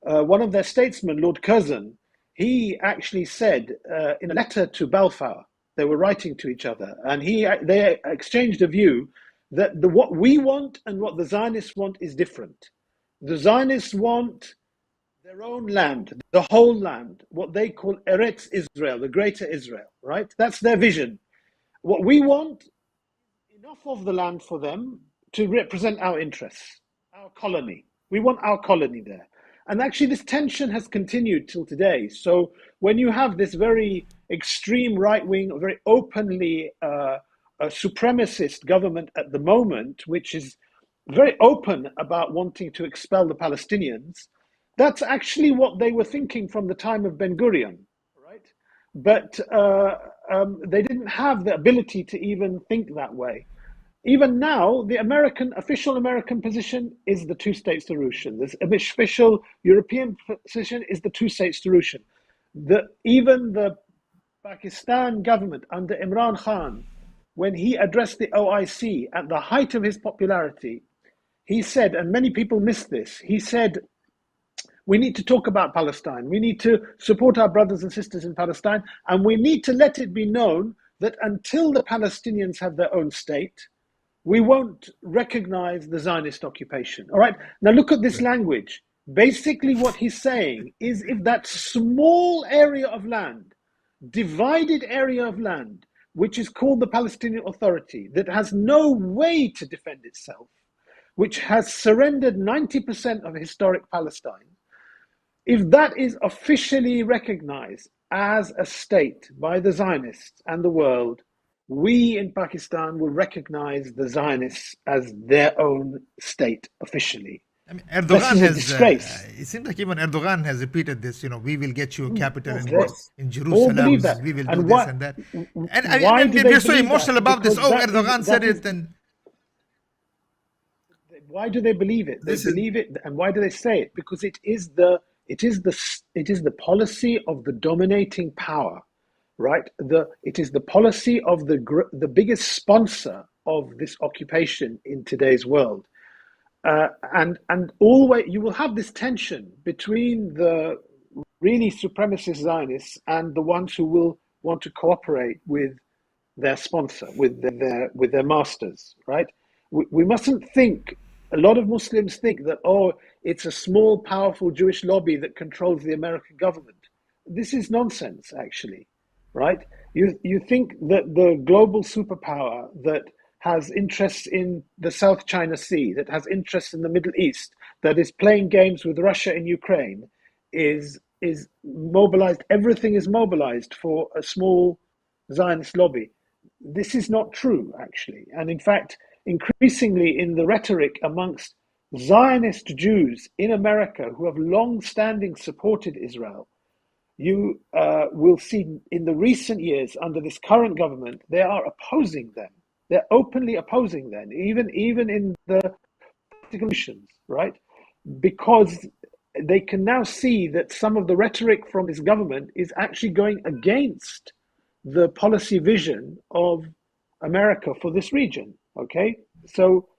one of their statesmen, Lord Curzon, he actually said in a letter to Balfour, they were writing to each other, and they exchanged a view that what we want and what the Zionists want is different. The Zionists want their own land, the whole land, what they call Eretz Israel, the Greater Israel, right? That's their vision. What we want, enough of the land for them to represent our interests, our colony. We want our colony there. And actually, this tension has continued till today. So when you have this very extreme right wing, very openly a supremacist government at the moment, which is very open about wanting to expel the Palestinians, that's actually what they were thinking from the time of Ben Gurion, right? But they didn't have the ability to even think that way. Even now, the official American position is the two-state solution. The official European position is the two-state solution. Even the Pakistan government under Imran Khan, when he addressed the OIC at the height of his popularity, he said, and many people miss this, he said, we need to talk about Palestine. We need to support our brothers and sisters in Palestine, and we need to let it be known that until the Palestinians have their own state, we won't recognize the Zionist occupation. All right. Now look at this language. Basically, what he's saying is if that small area of land, divided area of land, which is called the Palestinian Authority, that has no way to defend itself, which has surrendered 90% of historic Palestine, if that is officially recognized as a state by the Zionists and the world, we in Pakistan will recognize the Zionists as their own state officially. I mean, This Erdogan is a has, disgrace. it seems like even Erdogan has repeated this, you know, we will get you a capital Of in course. All Jerusalem, believe that. we will do And this what, and that. And why I do mean, they they're so believe emotional that? about this. Because Oh, that Erdogan is, said that is, it, and why do they believe it? They This is believe it, and why do they say it? Because it is the policy of the dominating power, right? It is the policy of the biggest sponsor of this occupation in today's world, and always you will have this tension between the really supremacist Zionists and the ones who will want to cooperate with their sponsor, with their masters, right? We mustn't think. A lot of Muslims think that it's a small, powerful Jewish lobby that controls the American government. This is nonsense, actually, right? You think that the global superpower that has interests in the South China Sea, that has interests in the Middle East, that is playing games with Russia and Ukraine, is mobilized. Everything is mobilized for a small Zionist lobby. This is not true, actually. And in fact, increasingly in the rhetoric amongst Zionist Jews in America who have long-standing supported Israel, you will see in the recent years under this current government, they are opposing them. They're openly opposing them, even in the politicians, right? Because they can now see that some of the rhetoric from this government is actually going against the policy vision of America for this region. Okay, so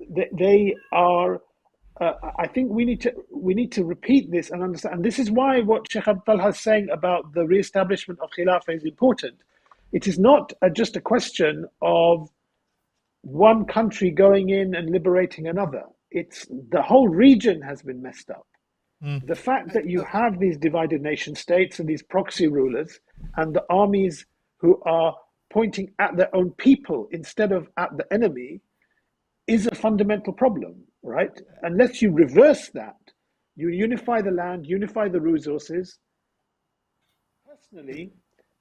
they are. I think we need to repeat this and understand. And this is why what Sheikh Talha is saying about the re-establishment of Khilafah is important. It is not just a question of one country going in and liberating another. It's the whole region has been messed up. The fact that you have these divided nation states and these proxy rulers and the armies who are pointing at their own people instead of at the enemy is a fundamental problem, right? Unless you reverse that, you unify the land, unify the resources.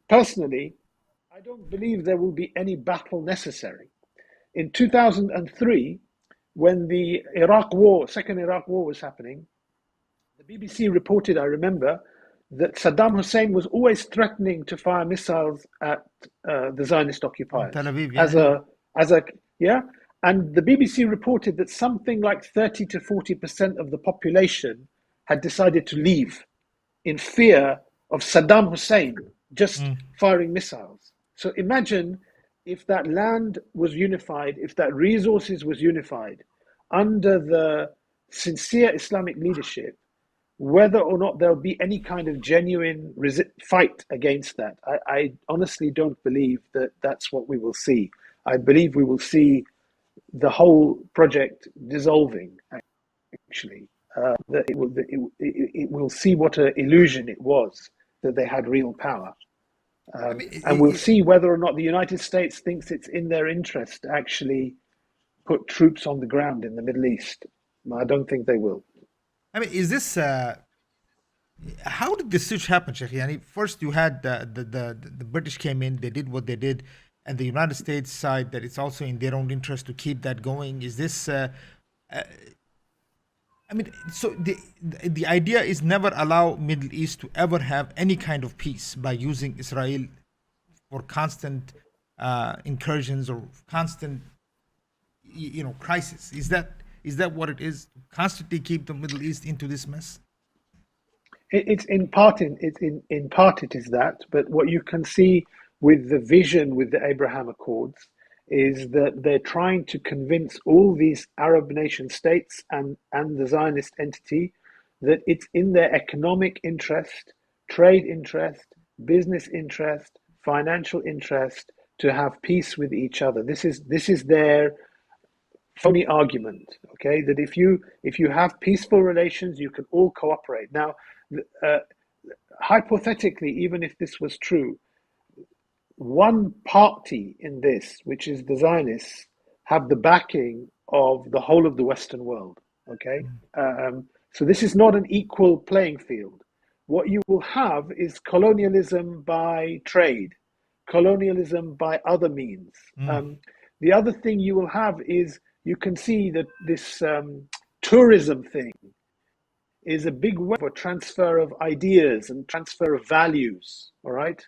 Personally, I don't believe there will be any battle necessary. In 2003, when the second Iraq war was happening, the BBC reported, I remember, that Saddam Hussein was always threatening to fire missiles at the Zionist occupiers. Tel Aviv, Yeah, and the BBC reported that something like 30 to 40% of the population had decided to leave in fear of Saddam Hussein just firing missiles. So imagine if that land was unified, if that resources was unified under the sincere Islamic leadership, whether or not there'll be any kind of genuine fight against that. I honestly don't believe that that's what we will see. I believe we will see the whole project dissolving, actually. That it will see what an illusion it was that they had real power. And we'll see whether or not the United States thinks it's in their interest to actually put troops on the ground in the Middle East. I don't think they will. I mean, is this how did this switch happen, Sheikh? Yani, first you had the British came in, they did what they did, and the United States side that it's also in their own interest to keep that going. Is this? I mean, so the idea is never allow Middle East to ever have any kind of peace by using Israel for constant incursions or constant, crisis. Is that what it is? Constantly keep the Middle East into this mess. It's in part it is that, but what you can see with the vision with the Abraham Accords is that they're trying to convince all these Arab nation states and the Zionist entity that it's in their economic interest, trade interest, business interest, financial interest to have peace with each other. This is their phony argument, okay? That if you have peaceful relations, you can all cooperate. Now, hypothetically, even if this was true, one party in this, which is the Zionists, have the backing of the whole of the Western world, okay? So this is not an equal playing field. What you will have is colonialism by trade, colonialism by other means. The other thing you will have is you can see that this tourism thing is a big way for transfer of ideas and transfer of values, all right?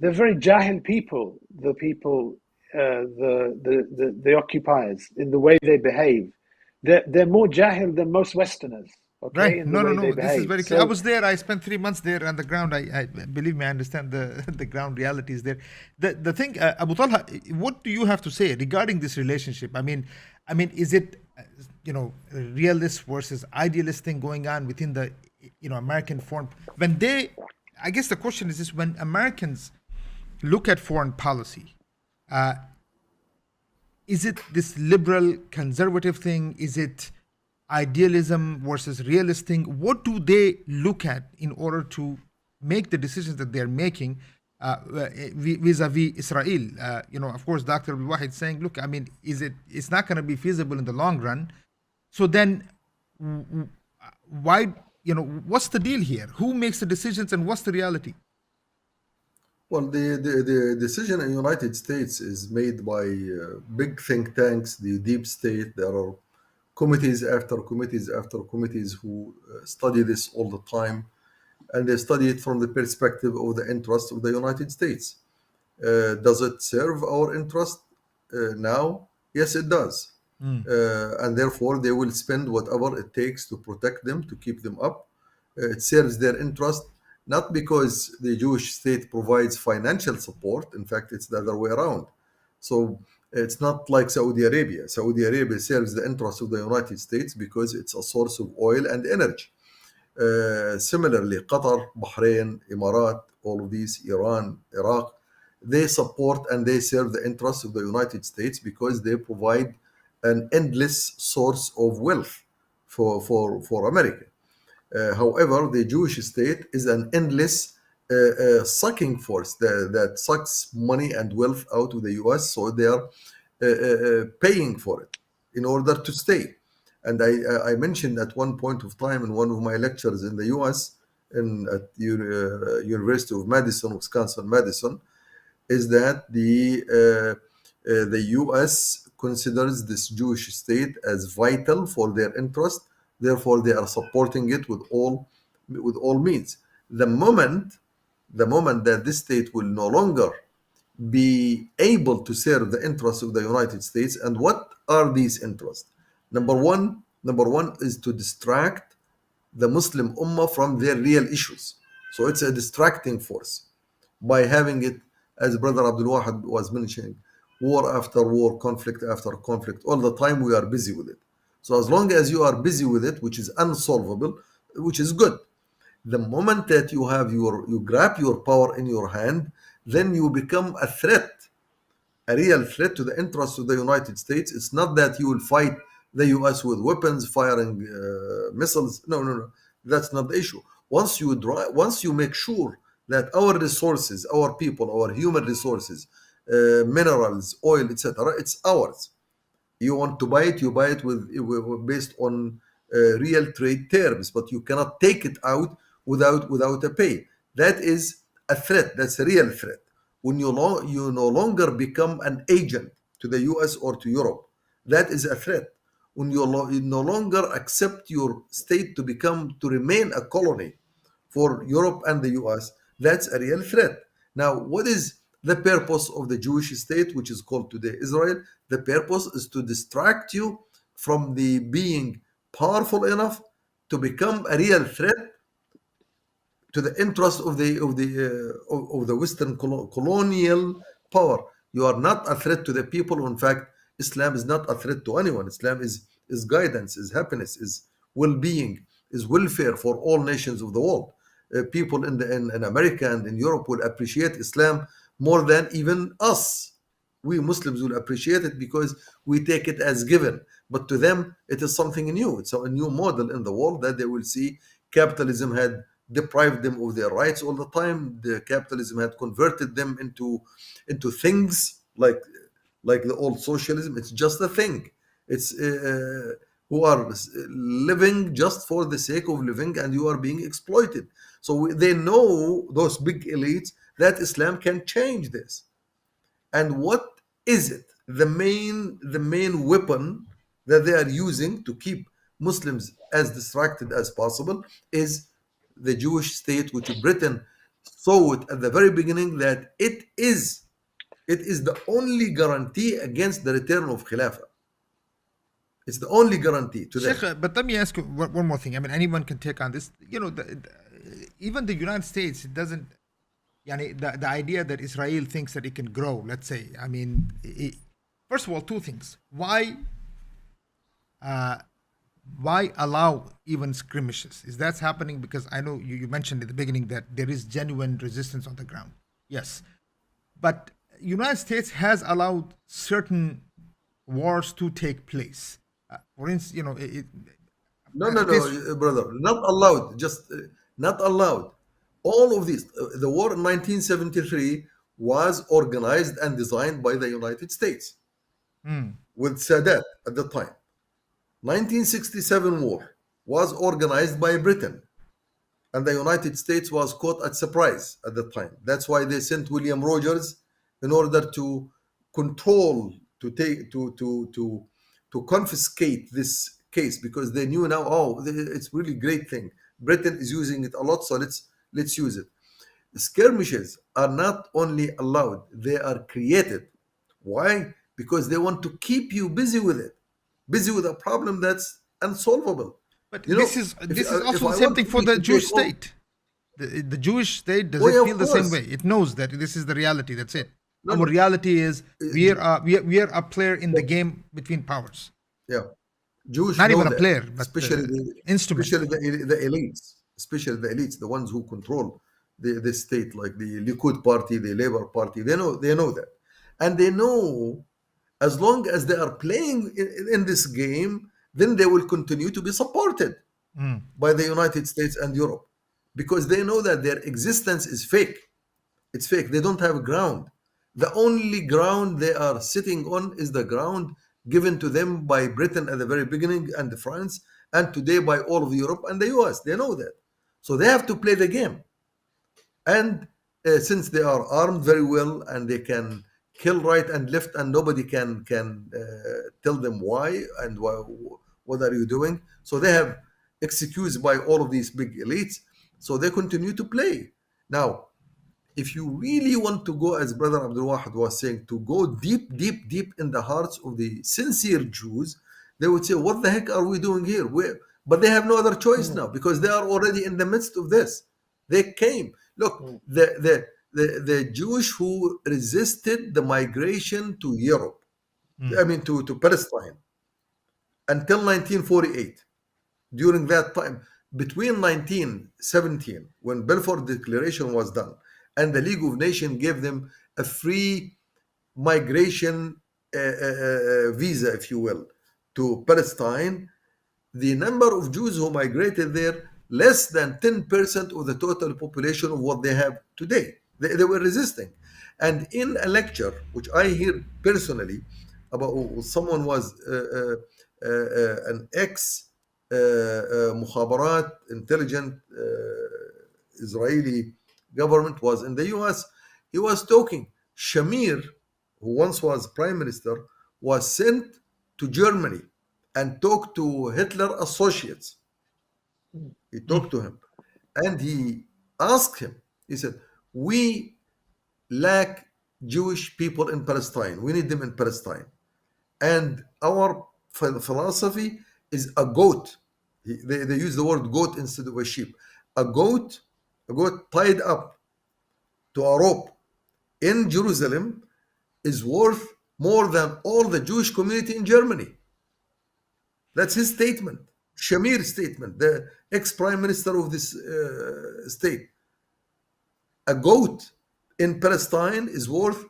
They're very jahil people, the occupiers, in the way they behave. They're more jahil than most Westerners, okay? Right. In the way they behave. This is very clear. I was there. I spent 3 months there on the ground. I believe me, I understand the ground realities there. The thing, Abu Talha, what do you have to say regarding this relationship? I mean, is it realist versus idealist thing going on within the American foreign? I guess the question is this: when Americans look at foreign policy, is it this liberal conservative thing? Is it idealism versus realist thing? What do they look at in order to make the decisions that they're making vis-a-vis Israel? Of course, Dr. Abdul Wahid saying, look, I mean, it's not going to be feasible in the long run. So then why, what's the deal here? Who makes the decisions and what's the reality? Well, the decision in the United States is made by big think tanks, the deep state. There are committees after committees after committees who study this all the time, and they study it from the perspective of the interest of the United States. Does it serve our interest now? Yes, it does. And therefore, they will spend whatever it takes to protect them, to keep them up. It serves their interest, not because the Jewish state provides financial support. In fact, it's the other way around. So it's not like Saudi Arabia. Saudi Arabia serves the interests of the United States because it's a source of oil and energy. Similarly, Qatar, Bahrain, Emirat, all of these, Iran, Iraq, they support and they serve the interests of the United States because they provide an endless source of wealth for America. However, the Jewish state is an endless sucking force that sucks money and wealth out of the US. So they are paying for it in order to stay. And I mentioned at one point of time in one of my lectures in the U.S. At University of Madison, Wisconsin, Madison, is that the U.S. considers this Jewish state as vital for their interest. Therefore, they are supporting it with all means. The moment that this state will no longer be able to serve the interests of the United States, and what are these interests? Number one is to distract the Muslim Ummah from their real issues. So it's a distracting force by having it, as Brother Abdul Wahid was mentioning, war after war, conflict after conflict. All the time we are busy with it. So as long as you are busy with it, which is unsolvable, which is good, the moment that you grab your power in your hand, then you become a threat, a real threat to the interests of the United States. It's not that you will fight the US with weapons, firing missiles. No. That's not the issue. Once you make sure that our resources, our people, our human resources, minerals, oil, etc., it's ours. You want to buy it, you buy it based on real trade terms, but you cannot take it out without a pay. That is a threat. That's a real threat. When you no longer become an agent to the US or to Europe, that is a threat. When you no longer accept your state to remain a colony for Europe and the US, that's a real threat. Now, what is the purpose of the Jewish state, which is called today Israel? The purpose is to distract you from the being powerful enough to become a real threat to the interest of the Western colonial power. You are not a threat to the people. In fact, Islam is not a threat to anyone. Islam is guidance, is happiness, is well-being, is welfare for all nations of the world. People in America and in Europe will appreciate Islam more than even us. We Muslims will appreciate it because we take it as given. But to them, it is something new. It's a new model in the world that they will see. Capitalism had deprived them of their rights all the time. The capitalism had converted them into things like the old socialism. It's just a thing. It's who are living just for the sake of living, and you are being exploited. So they know, those big elites, that Islam can change this. And what is it? The main weapon that they are using to keep Muslims as distracted as possible is the Jewish state, which Britain saw it at the very beginning that it is the only guarantee against the return of Khilafah. It's the only guarantee to them. Sheikh, but let me ask you one more thing. I mean, anyone can take on this. Even the United States, it doesn't. The idea that Israel thinks that it can grow, let's say. I mean, first of all, two things. Why allow even skirmishes? Is that happening? Because I know you mentioned at the beginning that there is genuine resistance on the ground. Yes, but United States has allowed certain wars to take place. For instance, No, brother, not allowed. Just not allowed. All of these, the war in 1973 was organized and designed by the United States with Sadat at the time. 1967 war was organized by Britain, and the United States was caught at surprise at the time. That's why they sent William Rogers in order to control, to confiscate this case, because they knew now, it's really great thing. Britain is using it a lot, so let's use it. Skirmishes are not only allowed, they are created. Why? Because they want to keep you busy with a problem that's unsolvable. But this is also the same thing for the Jewish state. The Jewish state doesn't feel the same way. It knows that this is the reality. That's it. Our reality is we are a player in the game between powers. Yeah, Jewish not even a player, but especially instrument. Especially the elites, the ones who control the state, like the Likud party, the Labour Party. They know that, and they know as long as they are playing in this game, then they will continue to be supported by the United States and Europe, because they know that their existence is fake. It's fake. They don't have ground. The only ground they are sitting on is the ground given to them by Britain at the very beginning and France, and today by all of Europe and the US. They know that. So they have to play the game. And since they are armed very well and they can kill right and left and nobody can tell them why and what are you doing, so they have excused by all of these big elites, so they continue to play. Now if you really want to go, as Brother Abdul Wahid was saying, to go deep, deep, deep in the hearts of the sincere Jews, they would say, what the heck are we doing here? But they have no other choice now because they are already in the midst of this. They came. Look, the Jewish who resisted the migration to Europe, I mean to Palestine, until 1948, during that time, between 1917, when Balfour Declaration was done, and the League of Nations gave them a free migration visa, if you will, to Palestine, the number of Jews who migrated there, less than 10% of the total population of what they have today. They were resisting. And in a lecture, which I hear personally, about someone was an ex mukhabarat intelligent Israeli government was in the US. He was talking. Shamir, who once was prime minister, was sent to Germany and talked to Hitler associates. He talked to him and he asked him, he said, we lack Jewish people in Palestine. We need them in Palestine. And our philosophy is a goat. They use the word goat instead of a sheep. A goat tied up to a rope in Jerusalem is worth more than all the Jewish community in Germany. That's his statement, Shamir's statement, the ex-prime minister of this state. A goat in Palestine is worth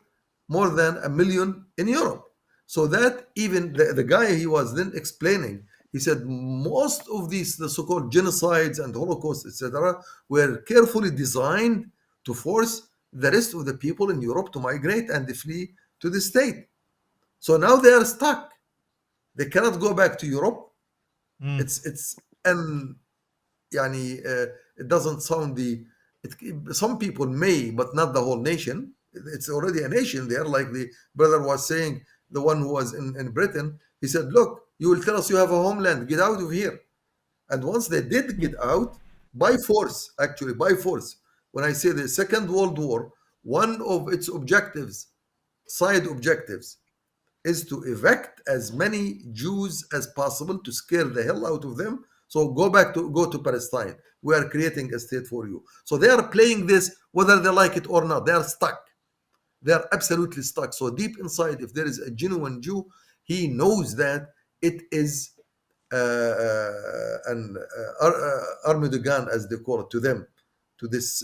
more than $1 million in Europe. So that even the guy he was then explaining, he said most of these, the so-called genocides and Holocaust, etc., were carefully designed to force the rest of the people in Europe to migrate and flee to the state. So now they are stuck. They cannot go back to Europe. And it doesn't sound some people may, but not the whole nation. It's already a nation there, like the brother was saying, the one who was in Britain. He said, look, you will tell us you have a homeland, get out of here. And once they did get out, by force, actually by force, when I say the Second World War, one of its objectives, side objectives, is to evict as many Jews as possible to scare the hell out of them. So go to Palestine. We are creating a state for you. So they are playing this whether they like it or not. They are stuck. They are absolutely stuck. So deep inside, if there is a genuine Jew, he knows that it is an Armageddon, as they call it, to them, to this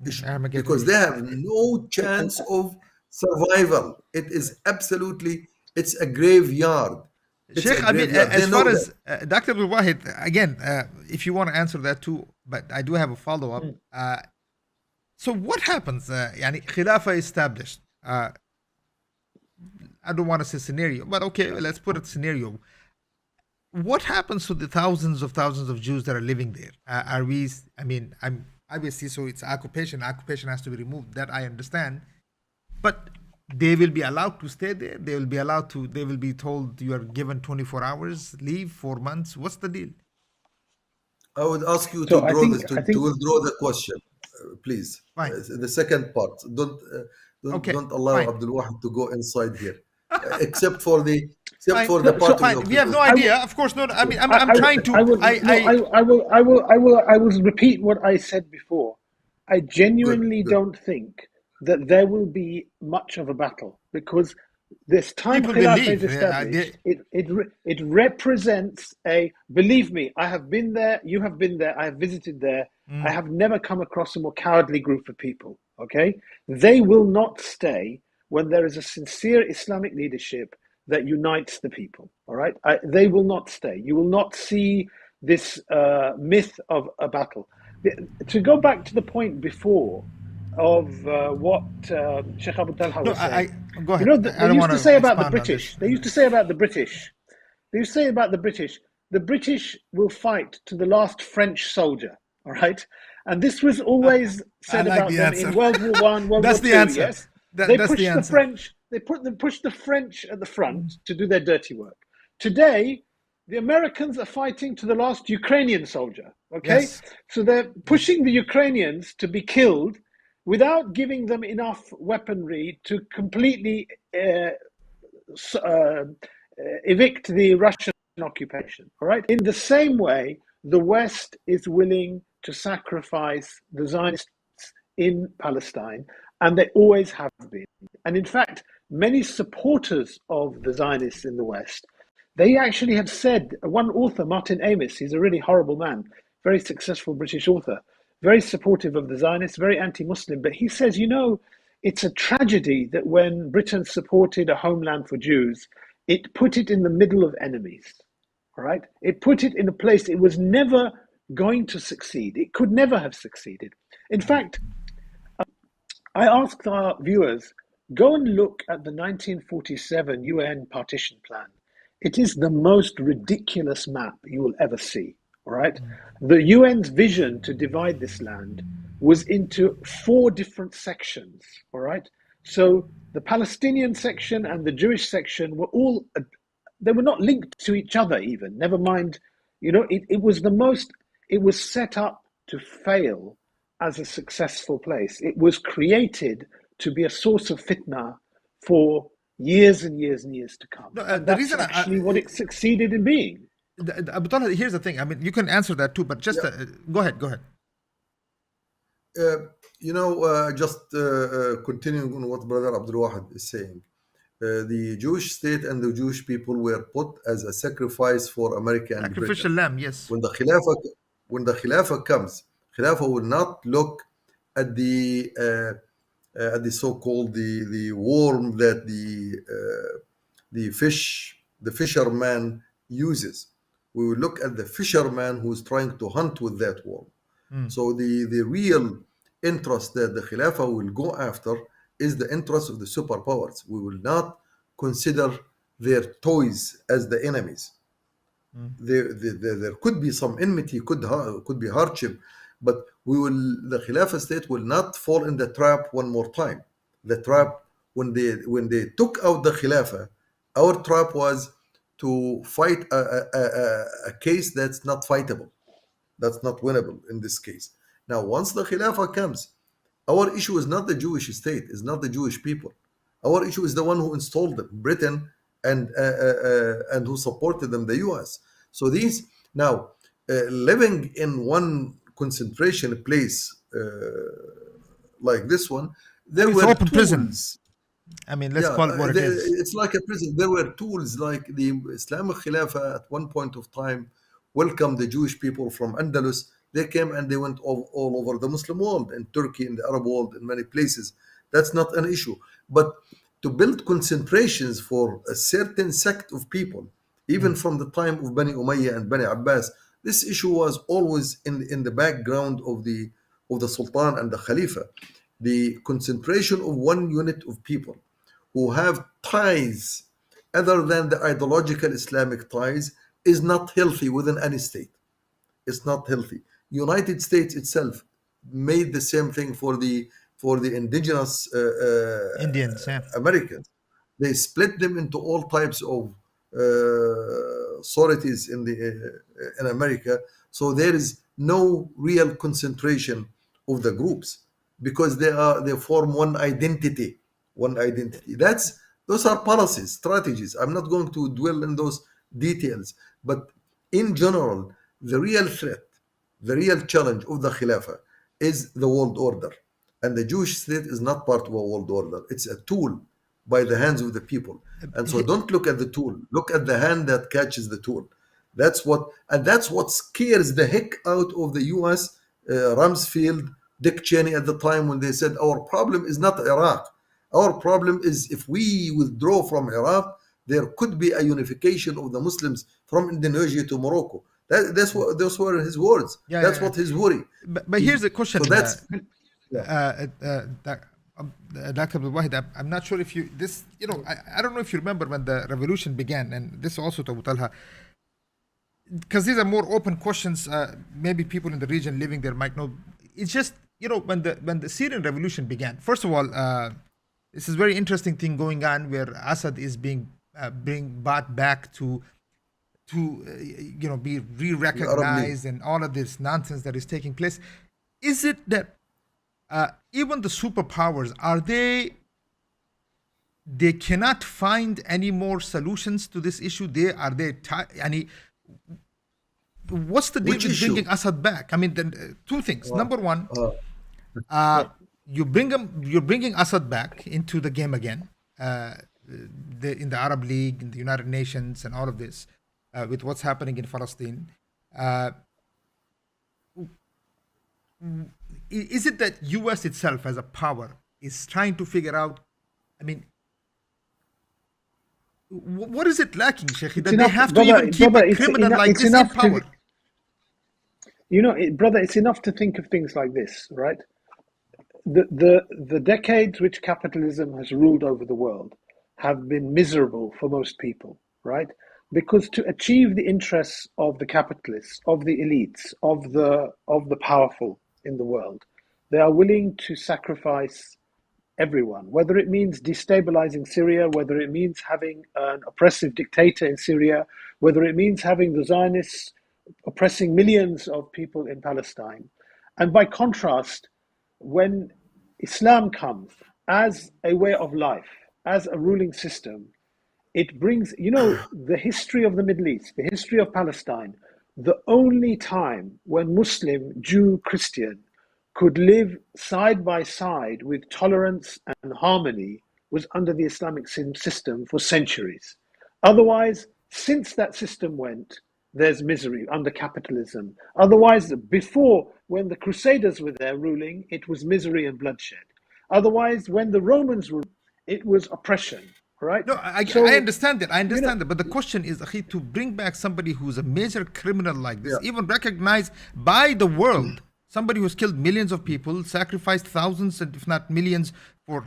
issue, because they have no chance of survival. It is absolutely, it's a graveyard. Sheikh, I mean, as far as Dr. Abdul Wahid, again, if you want to answer that too, but I do have a follow-up. So what happens? Yani Khilafah established. I don't want to say scenario, but okay, let's put it scenario. What happens to the thousands of Jews that are living there? I'm obviously, so it's occupation. Occupation has to be removed. That I understand. But they will be allowed to stay there. They will be told you are given 24 hours, leave 4 months. What's the deal? I would ask you to withdraw the question, please. Fine. The second part. Don't allow Abdul Wahid to go inside here, except for the part. We have no idea. Of course, no. I mean, I'm trying to. I will repeat what I said before. I genuinely don't think that there will be much of a battle, because this time Caliphate is established, it represents a, believe me, I have been there, you have been there, I have visited there, I have never come across a more cowardly group of people, okay? They will not stay when there is a sincere Islamic leadership that unites the people, all right? They will not stay. You will not see this myth of a battle. To go back to the point before, what Sheikh Abu Talha No, was saying. go ahead. You know, I they don't used want to to say about the expound on this. British. They used to say about the British. They used to say about the British will fight to the last French soldier. All right, and this was always I said like about the them answer. in World War One, World That's War the Two. answer. Yes, they That's the pushed the answer. French. They pushed the French at the front to do their dirty work. Today, the Americans are fighting to the last Ukrainian soldier. Okay, Yes. so they're pushing the Ukrainians to be killed without giving them enough weaponry to completely evict the Russian occupation. All right. In the same way, the West is willing to sacrifice the Zionists in Palestine, and they always have been. And in fact, many supporters of the Zionists in the West, they actually have said, one author, Martin Amis, he's a really horrible man, very successful British author, very supportive of the Zionists, very anti-Muslim, but he says, you know, it's a tragedy that when Britain supported a homeland for Jews, it put it in the middle of enemies. All right? It put it in a place it was never going to succeed. It could never have succeeded. In fact, I asked our viewers, go and look at the 1947 UN partition plan. It is the most ridiculous map you will ever see. All right? The UN's vision to divide this land was into 4 different sections. All right? So the Palestinian section and the Jewish section were all, they were not linked to each other even, never mind, you know, it was set up to fail as a successful place. It was created to be a source of fitna for years and years and years to come. No, And the that's reason actually what it succeeded in being. Abu Talha, here's the thing. I mean, you can answer that too, but just go ahead. Go ahead. Just continuing on what Brother Abdul Wahid is saying. The Jewish state and the Jewish people were put as a sacrifice for America and Sacrificial Britain. lamb, yes. When the Khilafah comes, Khilafah will not look at the so-called the worm that the fisherman uses. We will look at the fisherman who is trying to hunt with that worm. So the real interest that the Khilafah will go after is the interest of the superpowers. We will not consider their toys as the enemies. There could be some enmity, could be hardship, but the Khilafah state will not fall in the trap one more time. The trap when they took out the Khilafah, our trap was to fight a case that's not fightable, that's not winnable in this case. Now, once the Khilafah comes, our issue is not the Jewish state, is not the Jewish people. Our issue is the one who installed them, Britain, and who supported them, the U.S. So these now living in one concentration place like this one, there It's were open prison. tools. I mean, let's call it what it is. It's like a prison. There were tools like the Islamic Khilafah at one point of time welcomed the Jewish people from Andalus. They came and they went all over the Muslim world, in Turkey, in the Arab world, in many places. That's not an issue. But to build concentrations for a certain sect of people, even from the time of Bani Umayyah and Bani Abbas, this issue was always in the background of the Sultan and the Khalifa. The concentration of one unit of people who have ties other than the ideological Islamic ties is not healthy within any state. It's not healthy. United States itself made the same thing for the indigenous Indians, yeah. Americans. They split them into all types of authorities in America. So there is no real concentration of the groups because they form one identity. One identity. Those are policies, strategies. I'm not going to dwell in those details, but in general, the real threat, the real challenge of the Khilafah is the world order. And the Jewish state is not part of a world order. It's a tool by the hands of the people. And so don't look at the tool. Look at the hand that catches the tool. That's what scares the heck out of the US, Rumsfeld, Dick Cheney at the time when they said, our problem is not Iraq. Our problem is if we withdraw from Iraq, there could be a unification of the Muslims from Indonesia to Morocco. Those were his words. That's what his worry. But here's the question. So Dr. Abdul Wahid, I'm not sure if you this you know I don't know if you remember when the revolution began, and this also to Abu Talha, because these are more open questions. Maybe people in the region living there might know. It's just when the Syrian revolution began. First of all, this is very interesting thing going on where Assad is being brought back to be The Arab League. re-recognized and all of this nonsense that is taking place. Is it that even the superpowers they cannot find any more solutions to this issue? What's the deal Which with issue? bringing Assad back? I mean, two things. Number one, Uh, you're bringing Assad back into the game again, in the Arab League, in the United Nations, and all of this, with what's happening in Palestine. Uh, is it that U.S. itself, as a power, is trying to figure out? I mean, what is it lacking, Sheikh, that they have to even keep a criminal like this in power? Brother, it's enough to think of things like this, right? The decades which capitalism has ruled over the world have been miserable for most people, right? Because to achieve the interests of the capitalists, of the elites, of the powerful in the world, they are willing to sacrifice everyone, whether it means destabilizing Syria, whether it means having an oppressive dictator in Syria, whether it means having the Zionists oppressing millions of people in Palestine. And by contrast, when Islam comes as a way of life, as a ruling system, it brings, the history of the Middle East, the history of Palestine, the only time when Muslim, Jew, Christian could live side by side with tolerance and harmony was under the Islamic system for centuries. Otherwise, since that system went, there's misery under capitalism. Otherwise, before, when the Crusaders were there ruling, it was misery and bloodshed. Otherwise, when the Romans ruled, it was oppression, right? No, I So, understand that. I understand that. But the question is, akhi, to bring back somebody who's a major criminal like this, Yeah. even recognized by the world, somebody who's killed millions of people, sacrificed thousands, if not millions,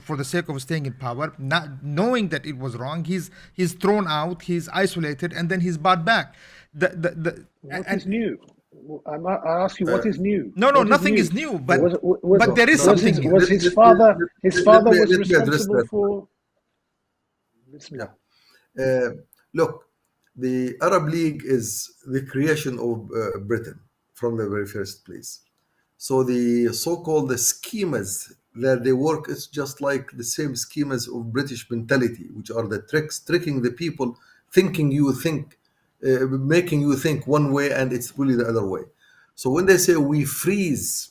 for the sake of staying in power, not knowing that it was wrong. He's thrown out, he's isolated, and then he's brought back. what is new? I ask you, what is new? No, What is nothing new? is new. But Was there is No, something new. was his father? His father was let me address responsible that. for. Yeah. Look, the Arab League is the creation of Britain from the very first place. So the so-called the schemas that they work is just like the same schemas of British mentality, which are the tricks, tricking the people, making you think one way and it's really the other way. So when they say we freeze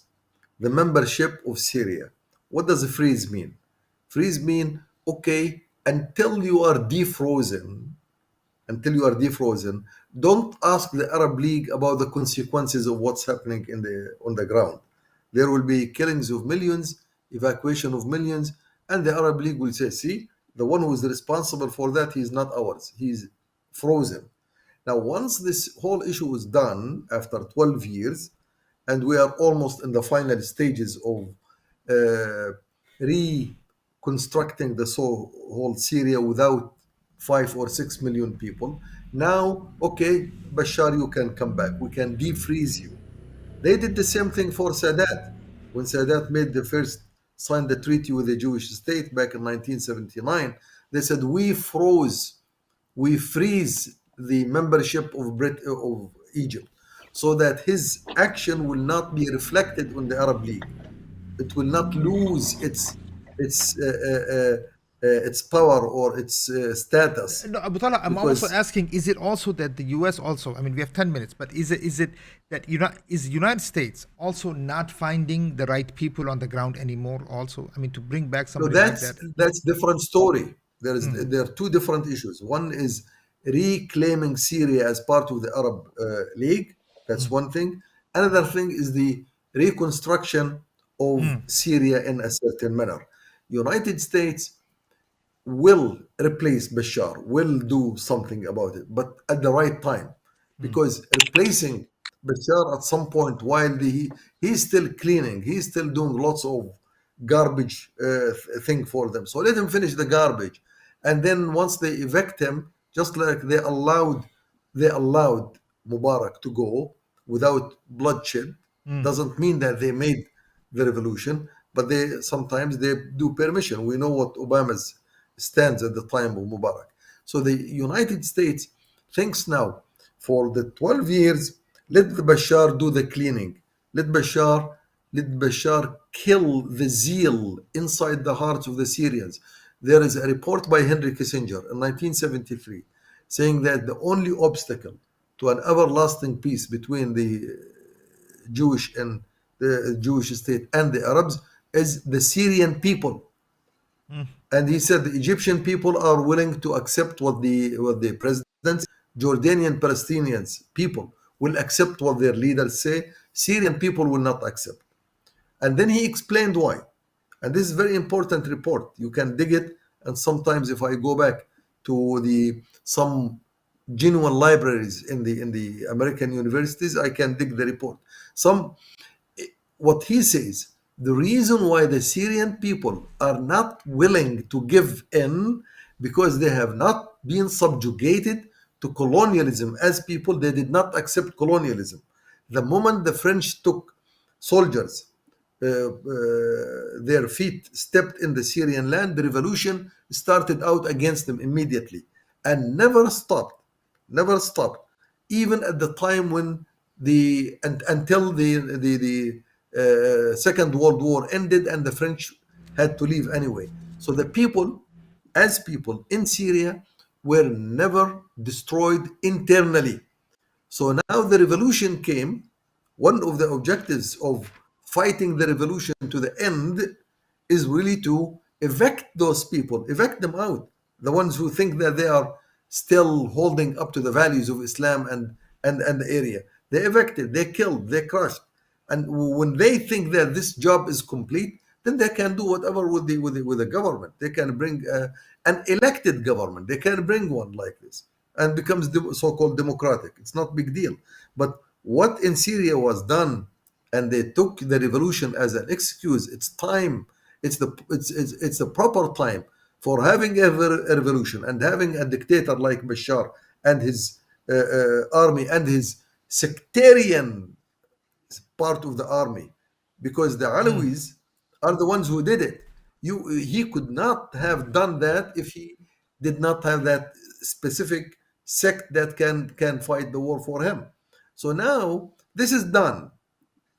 the membership of Syria, what does the freeze mean? Freeze mean, okay, until you are defrozen, don't ask the Arab League about the consequences of what's happening on the ground. There will be killings of millions, evacuation of millions, and the Arab League will say, see, the one who is responsible for that, he is not ours. He's frozen. Now, once this whole issue is done after 12 years, and we are almost in the final stages of reconstructing the whole Syria without 5 or 6 million people. Now, okay, Bashar, you can come back. We can defreeze you. They did the same thing for Sadat. When Sadat signed the treaty with the Jewish state back in 1979, they said, we freeze the membership of Egypt so that his action will not be reflected on the Arab League. It will not lose its power or its status. No, Abu Talha, I'm also asking: is it also that the U.S. also? I mean, we have 10 minutes, but is it that is United States also not finding the right people on the ground anymore? Also, I mean, to bring back somebody like that. That's different story. There are two different issues. One is reclaiming Syria as part of the Arab League. That's one thing. Another thing is the reconstruction of Syria in a certain manner. United States will replace Bashar, will do something about it, but at the right time. Because replacing Bashar at some point while he's still cleaning, he's still doing lots of garbage thing for them. So let him finish the garbage, and then once they evict him, just like they allowed Mubarak to go without bloodshed, doesn't mean that they made the revolution, but they sometimes they do permission. We know what Obama's stands at the time of Mubarak. So the United States thinks now for the 12 years, let the Bashar do the cleaning. Let Bashar kill the zeal inside the hearts of the Syrians. There is a report by Henry Kissinger in 1973 saying that the only obstacle to an everlasting peace between the Jewish and the Jewish state and the Arabs is the Syrian people. And he said the Egyptian people are willing to accept what the presidents, Jordanian Palestinians people will accept what their leaders say. Syrian people will not accept. And then he explained why. And this is a very important report. You can dig it. And sometimes if I go back to some genuine libraries in the American universities, I can dig the report. What he says, the reason why the Syrian people are not willing to give in because they have not been subjugated to colonialism as people. They did not accept colonialism. The moment the French took soldiers, their feet stepped in the Syrian land, the revolution started out against them immediately and never stopped, even at the time when until the Second World War ended and the French had to leave anyway. So the people, as people in Syria, were never destroyed internally. So now the revolution came. One of the objectives of fighting the revolution to the end is really to evict those people, evict them out. The ones who think that they are still holding up to the values of Islam and the area. They evicted, they killed, they crushed. And when they think that this job is complete, then they can do whatever with the government. They can bring an elected government. They can bring one like this and becomes so-called democratic. It's not a big deal. But what in Syria was done, and they took the revolution as an excuse. It's time. It's the proper time for having a revolution and having a dictator like Bashar and his army and his sectarian part of the army, because the Alawis are the ones who did it. He could not have done that if he did not have that specific sect that can fight the war for him. So now this is done.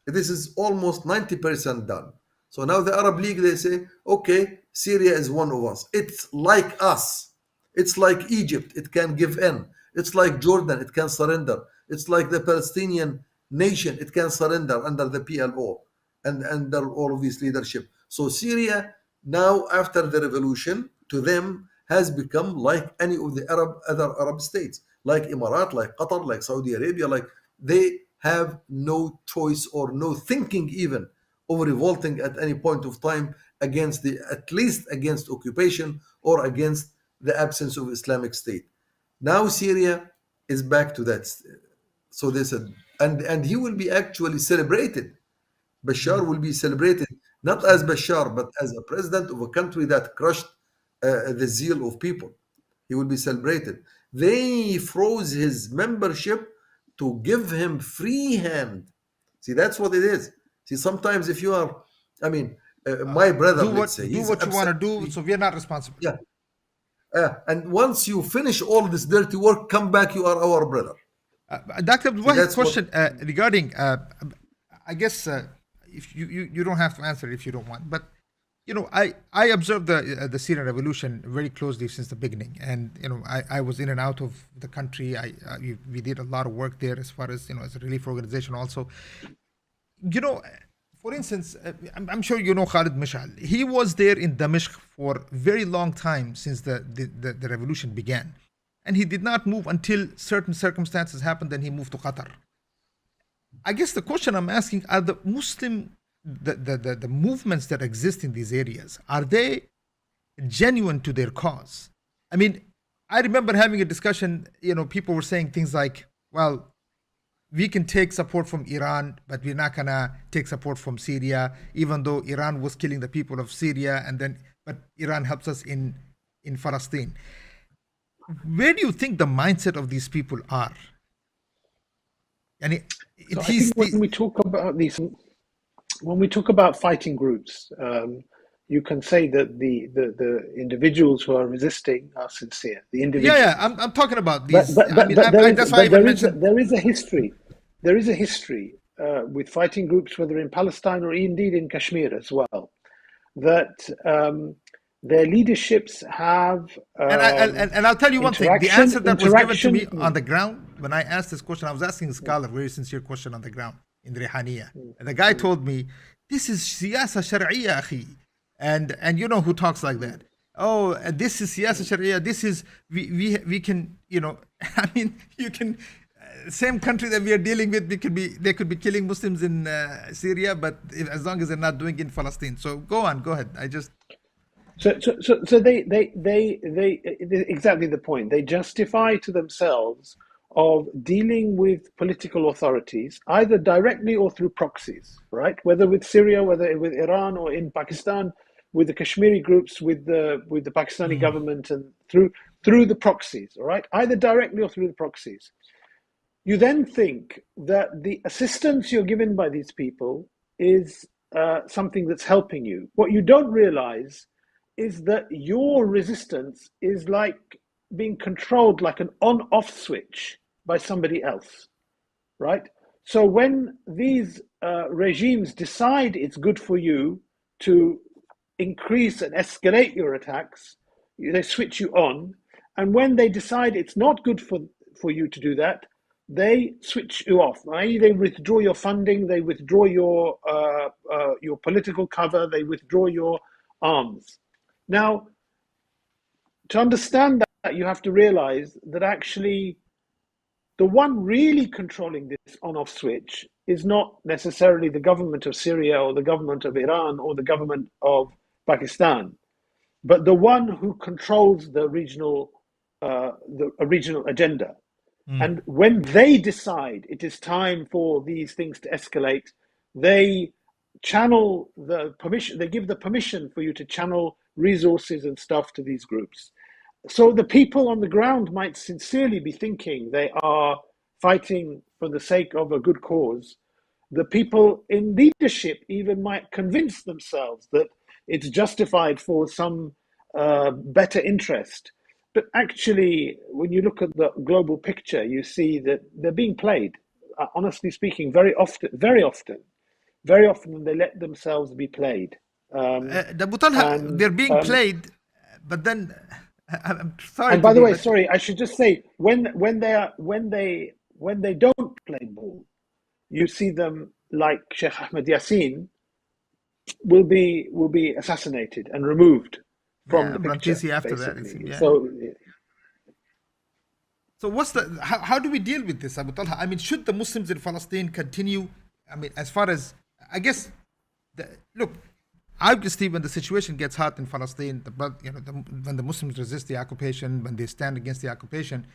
This is almost 90% done. So now the Arab League, they say, okay, Syria is one of us. It's like us. It's like Egypt. It can give in. It's like Jordan. It can surrender. It's like the Palestinian nation. It can surrender under the PLO and under all of this leadership. So Syria now, after the revolution, to them has become like any of the other Arab states, like Emirat, like Qatar, like Saudi Arabia. Like they have no choice or no thinking even of revolting at any point of time against at least against occupation or against the absence of Islamic State. Now Syria is back to that. So they said, and he will be actually celebrated. Bashar will be celebrated not as Bashar, but as a president of a country that crushed the zeal of people. He will be celebrated. They froze his membership to give him free hand. See, that's what it is. See, sometimes if you are, I mean, my brother, let's say, do what you want to do, so we are not responsible. Yeah. And once you finish all this dirty work, come back, you are our brother. Dr. Abdul Wahid, question regarding, I guess if you don't have to answer it if you don't want, but I observed the Syrian revolution very closely since the beginning, and I was in and out of the country. We did a lot of work there as far as as a relief organization also. For instance, I'm sure you know Khalid Mishal. He was there in Damascus for a very long time since the revolution began, and he did not move until certain circumstances happened. Then he moved to Qatar. I guess the question I'm asking are the movements that exist in these areas, are they genuine to their cause? I mean, I remember having a discussion, people were saying things like, well, we can take support from Iran, but we're not gonna take support from Syria, even though Iran was killing the people of Syria, but Iran helps us in Palestine. Where do you think the mindset of these people are? And So I think when we talk about fighting groups, you can say that the individuals who are resisting are sincere. The individuals. Yeah, I'm talking about But these. but I but, mean, but there is that's why I but even there is mentioned. there is a history. There is a history with fighting groups, whether in Palestine or indeed in Kashmir as well, that their leaderships have And I'll tell you one thing. The answer that was given to me on the ground when I asked this question, I was asking a scholar, very sincere question on the ground in Rihaniya. And the guy told me, this is siyasa shar'iyya, akhi. And you know who talks like that? Oh, this is siyasa shar'iyya. This is, we can, I mean, you can, same country that we are dealing with, they could be killing Muslims in Syria, but as long as they're not doing it in Palestine. So go ahead. So they exactly the point. They justify to themselves of dealing with political authorities either directly or through proxies, right? Whether with Syria, whether with Iran, or in Pakistan, with the Kashmiri groups, with the Pakistani government, and through the proxies, all right? Either directly or through the proxies. You then think that the assistance you're given by these people is something that's helping you. What you don't realize is that your resistance is like being controlled like an on-off switch by somebody else, right? So when these regimes decide it's good for you to increase and escalate your attacks, they switch you on. And when they decide it's not good for you to do that, they switch you off. Right? They withdraw your funding, they withdraw your political cover, they withdraw your arms. Now, to understand that, you have to realize that actually the one really controlling this on-off switch is not necessarily the government of Syria or the government of Iran or the government of Pakistan, but the one who controls the regional agenda. And when they decide it is time for these things to escalate, they channel the permission, they give the permission for you to channel resources and stuff to these groups. So the people on the ground might sincerely be thinking they are fighting for the sake of a good cause. The people in leadership even might convince themselves that it's justified for some better interest. But actually, when you look at the global picture, you see that they're being played. Honestly speaking, very often, they let themselves be played. They're being played, but then I'm sorry. And by the way, sorry, I should just say when they don't play ball, you see them like Sheikh Ahmed Yassin will be assassinated and removed from the picture. After basically. That, So what's how do we deal with this, Abu Talha? I mean, should the Muslims in Palestine continue? I mean, as far as I guess, look, obviously, when the situation gets hot in Palestine, when the Muslims resist the occupation, when they stand against the occupation,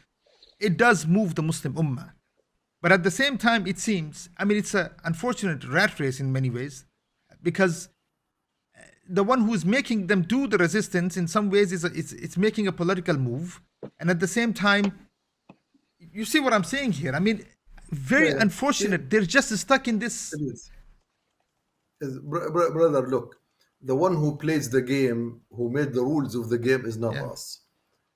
it does move the Muslim Ummah. But at the same time, it seems, I mean, it's an unfortunate rat race in many ways, because the one who is making them do the resistance in some ways it's making a political move, and at the same time, you see what I'm saying here. I mean, very unfortunate. They're just stuck in this. Brother, look, the one who plays the game, who made the rules of the game, is not us.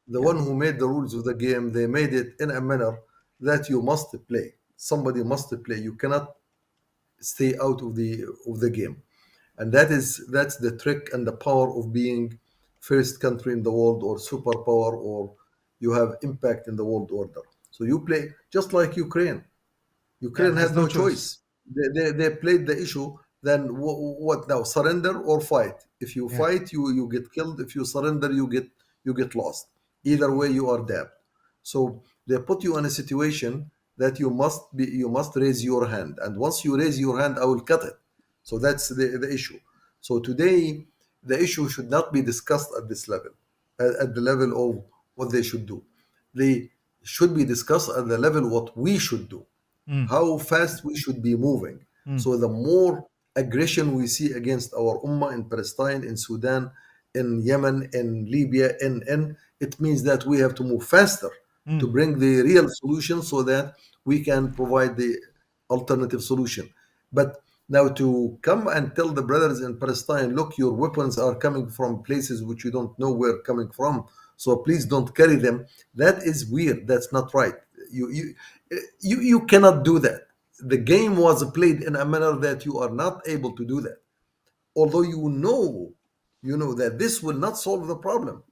The one who made the rules of the game, they made it in a manner that you must play. Somebody must play. You cannot stay out of the game, and that's the trick and the power of being first country in the world, or superpower, or you have impact in the world order. So you play just like Ukraine. Ukraine has no choice. They played the issue. Then what now? Surrender or fight? If you fight, you get killed. If you surrender, you get lost. Either way, you are damned. So they put you in a situation that you must raise your hand, and once you raise your hand, I will cut it. So that's the issue. So today, the issue should not be discussed at this level, at the level of what they should do. They should be discussed at the level what we should do. how fast we should be moving. So the more aggression we see against our ummah in Palestine, in Sudan, in Yemen, in Libya, in it means that we have to move faster to bring the real solution so that we can provide the alternative solution. But now to come and tell the brothers in Palestine, look, your weapons are coming from places which you don't know where coming from, so please don't carry them. That is weird. That's not right. You cannot do that. The game was played in a manner that you are not able to do that. Although you know that this will not solve the problem.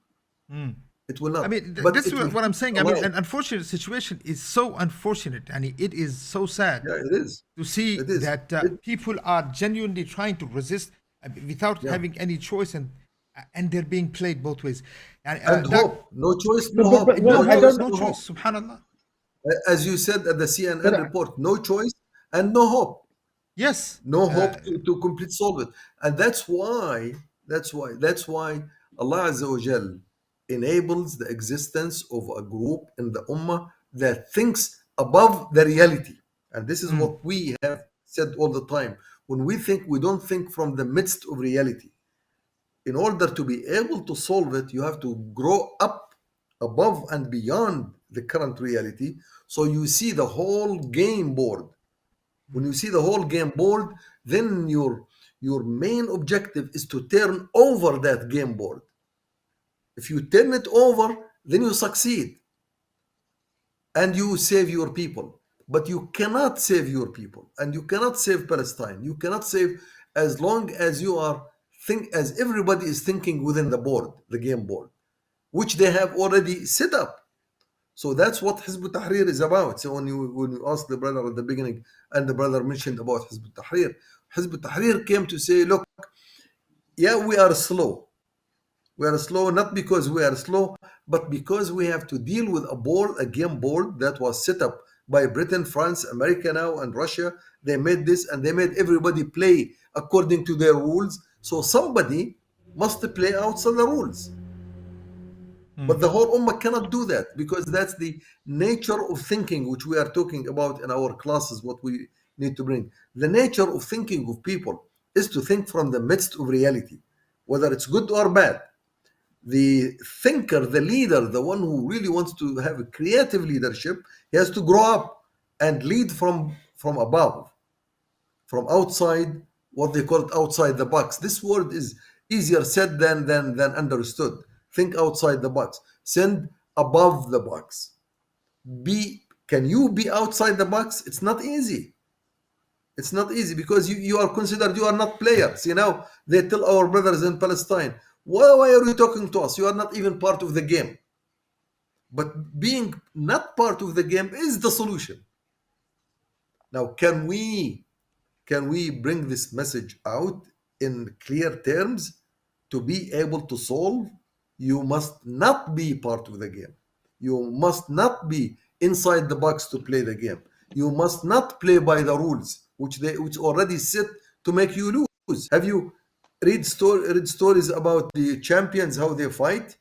It will I not. mean, But this it is will what I'm keep saying. I mean, alive. an unfortunate situation is so unfortunate, and it is so sad Yeah, it is. to see It is. that It, people are genuinely trying to resist without yeah. having any choice, and they're being played both ways. And And that hope. No choice, no But hope. no No well, I choice, choice, don't. no no hope. choice. Subhanallah. As you said at the But CNN report, no choice and no hope. Yes. No hope to complete solve it. And that's why Allah Azza wa Jal enables the existence of a group in the Ummah that thinks above the reality. And this is what we have said all the time. When we think, we don't think from the midst of reality. In order to be able to solve it, you have to grow up above and beyond the current reality. So you see the whole game board. When you see the whole game board, then your main objective is to turn over that game board. If you turn it over, then you succeed and you save your people. But you cannot save your people, and you cannot save Palestine. You cannot save as long as you are as everybody is thinking within the board, the game board, which they have already set up. So that's what Hizb ut-Tahrir is about. So when you ask the brother at the beginning, and the brother mentioned about Hizb ut-Tahrir, Hizb ut-Tahrir came to say, look, yeah, we are slow. We are slow not because we are slow, but because we have to deal with a game board that was set up by Britain, France, America now, and Russia. They made this, and they made everybody play according to their rules. So somebody must play outside the rules. But the whole ummah cannot do that, because that's the nature of thinking, which we are talking about in our classes, what we need to bring. The nature of thinking of people is to think from the midst of reality, whether it's good or bad. The thinker, the leader, the one who really wants to have a creative leadership, he has to grow up and lead from above, from outside, what they call it outside the box. This word is easier said than understood. Think outside the box. Send above the box. Can you be outside the box? It's not easy. It's not easy, because you are considered, you are not players. They tell our brothers in Palestine, why are you talking to us? You are not even part of the game. But being not part of the game is the solution. Now, can we bring this message out in clear terms? To be able to solve, you must not be part of the game. You must not be inside the box to play the game. You must not play by the rules which already set to make you lose. Have you read stories about the champions, how they fight?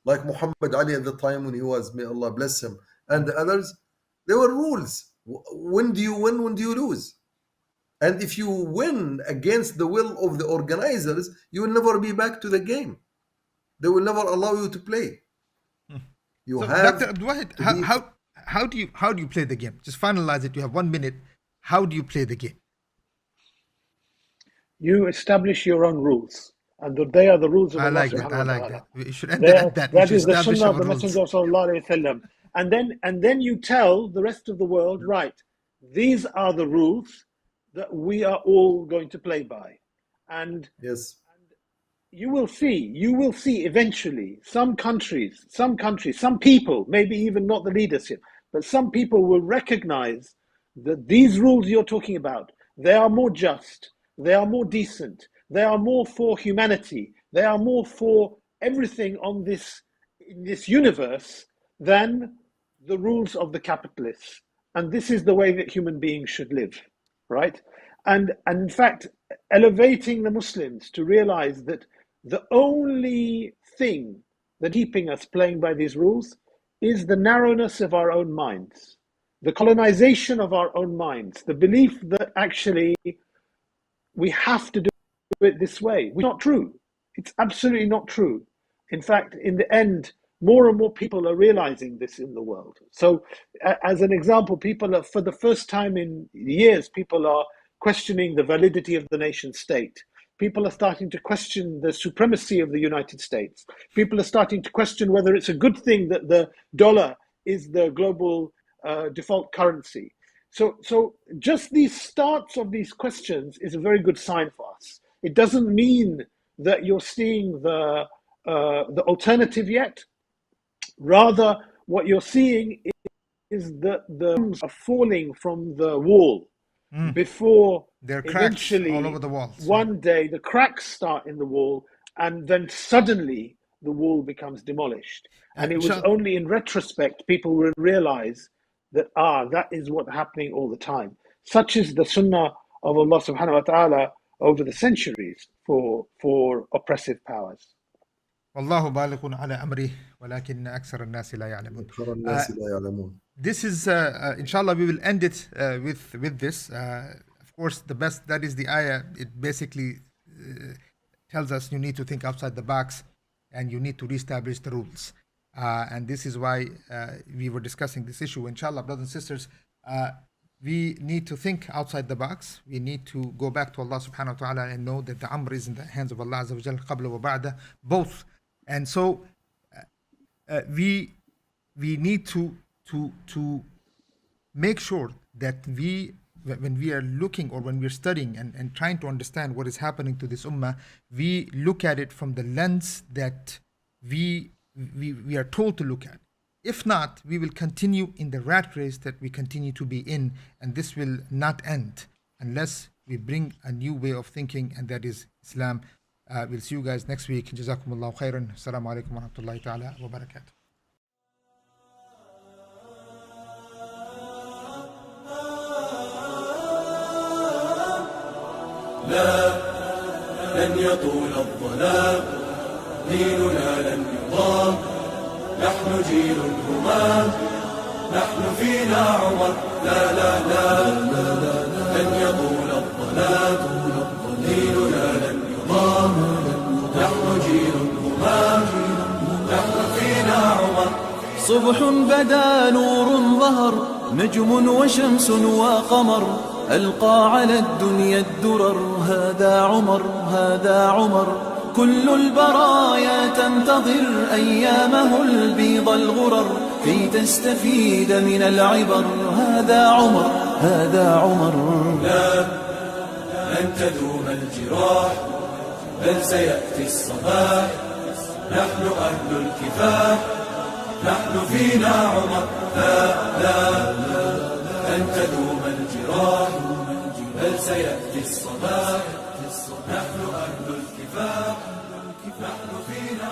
Like Muhammad Ali at the time when he was, may Allah bless him, and the others, there were rules. When do you win? When do you lose? And if you win against the will of the organizers, you will never be back to the game. They will never allow you to play. You So, Dr. have Abdul Wahid, to be. how do you play the game? Just finalize it. You have 1 minute. How do you play the game? You establish your own rules, and they are the rules of I Allah like that. subhanahu I wa like ta'ala. that. We should end it at that. We That should is the establish sunnah of our the rules. Messenger of Sallallahu Alaihi Wasallam. And then you tell the rest of the world, right, these are the rules that we are all going to play by. And Yes. you will see eventually some countries, some people, maybe even not the leadership, but some people will recognize that these rules you're talking about, they are more just, they are more decent, they are more for humanity, they are more for everything in this universe than the rules of the capitalists. And this is the way that human beings should live, right? And in fact, elevating the Muslims to realize that the only thing that keeping us playing by these rules is the narrowness of our own minds. the colonization of our own minds, the belief that actually we have to do it this way. It's not true. It's absolutely not true. In fact, in the end, more and more people are realizing this in the world. So, as an example, people are, for the first time in years, people are questioning the validity of the nation state. People are starting to question the supremacy of the United States. People are starting to question whether it's a good thing that the dollar is the global default currency. So just these starts of these questions is a very good sign for us. It doesn't mean that you're seeing the alternative yet. Rather, what you're seeing is that the bombs are falling from the wall before there are cracks eventually all over the walls. One day the cracks start in the wall, and then suddenly the wall becomes demolished. And it was only in retrospect people will realize that that is what's happening all the time. Such is the sunnah of Allah subhanahu wa ta'ala over the centuries for oppressive powers. والله بالغ على أمره ولكن أكثر الناس لا يعلمون. This is, inshallah, we will end it with this. Of course, the best, that is the ayah. It basically tells us you need to think outside the box and you need to reestablish the rules. And this is why we were discussing this issue. Inshallah, brothers and sisters, we need to think outside the box. We need to go back to Allah subhanahu wa ta'ala and know that the amr is in the hands of Allah azza wa jal, qabla wa ba'da, both. And so we need to make sure that when we are looking or when we're studying and trying to understand what is happening to this ummah, we look at it from the lens that we are told to look at. If not, we will continue in the rat race that we continue to be in, and this will not end unless we bring a new way of thinking, and that is Islam. We'll see you guys next week. Jazakumullahu khairan. Assalamu alaikum wa rahmatullahi ta'ala wa barakatuh. لا لن يطول الظلام ديننا لن يضام نحن جيل الهمام نحن فينا عمر لا لا لا لن يطول الظلام ديننا لن يضام نحن جيل الهمام نحن فينا عمر صبح بدا نور ظهر نجم وشمس وقمر ألقى على الدنيا الدرر هذا عمر هذا عمر كل البرايا تنتظر أيامه البيض الغرر كي تستفيد من العبر هذا عمر هذا عمر لا لن تدوم الجراح بل سيأتي الصباح نحن أهل الكفاح نحن فينا عمر لا لن تدوم الجراح بل سيأتي الصباح نحن أهل الكفاح نحن فينا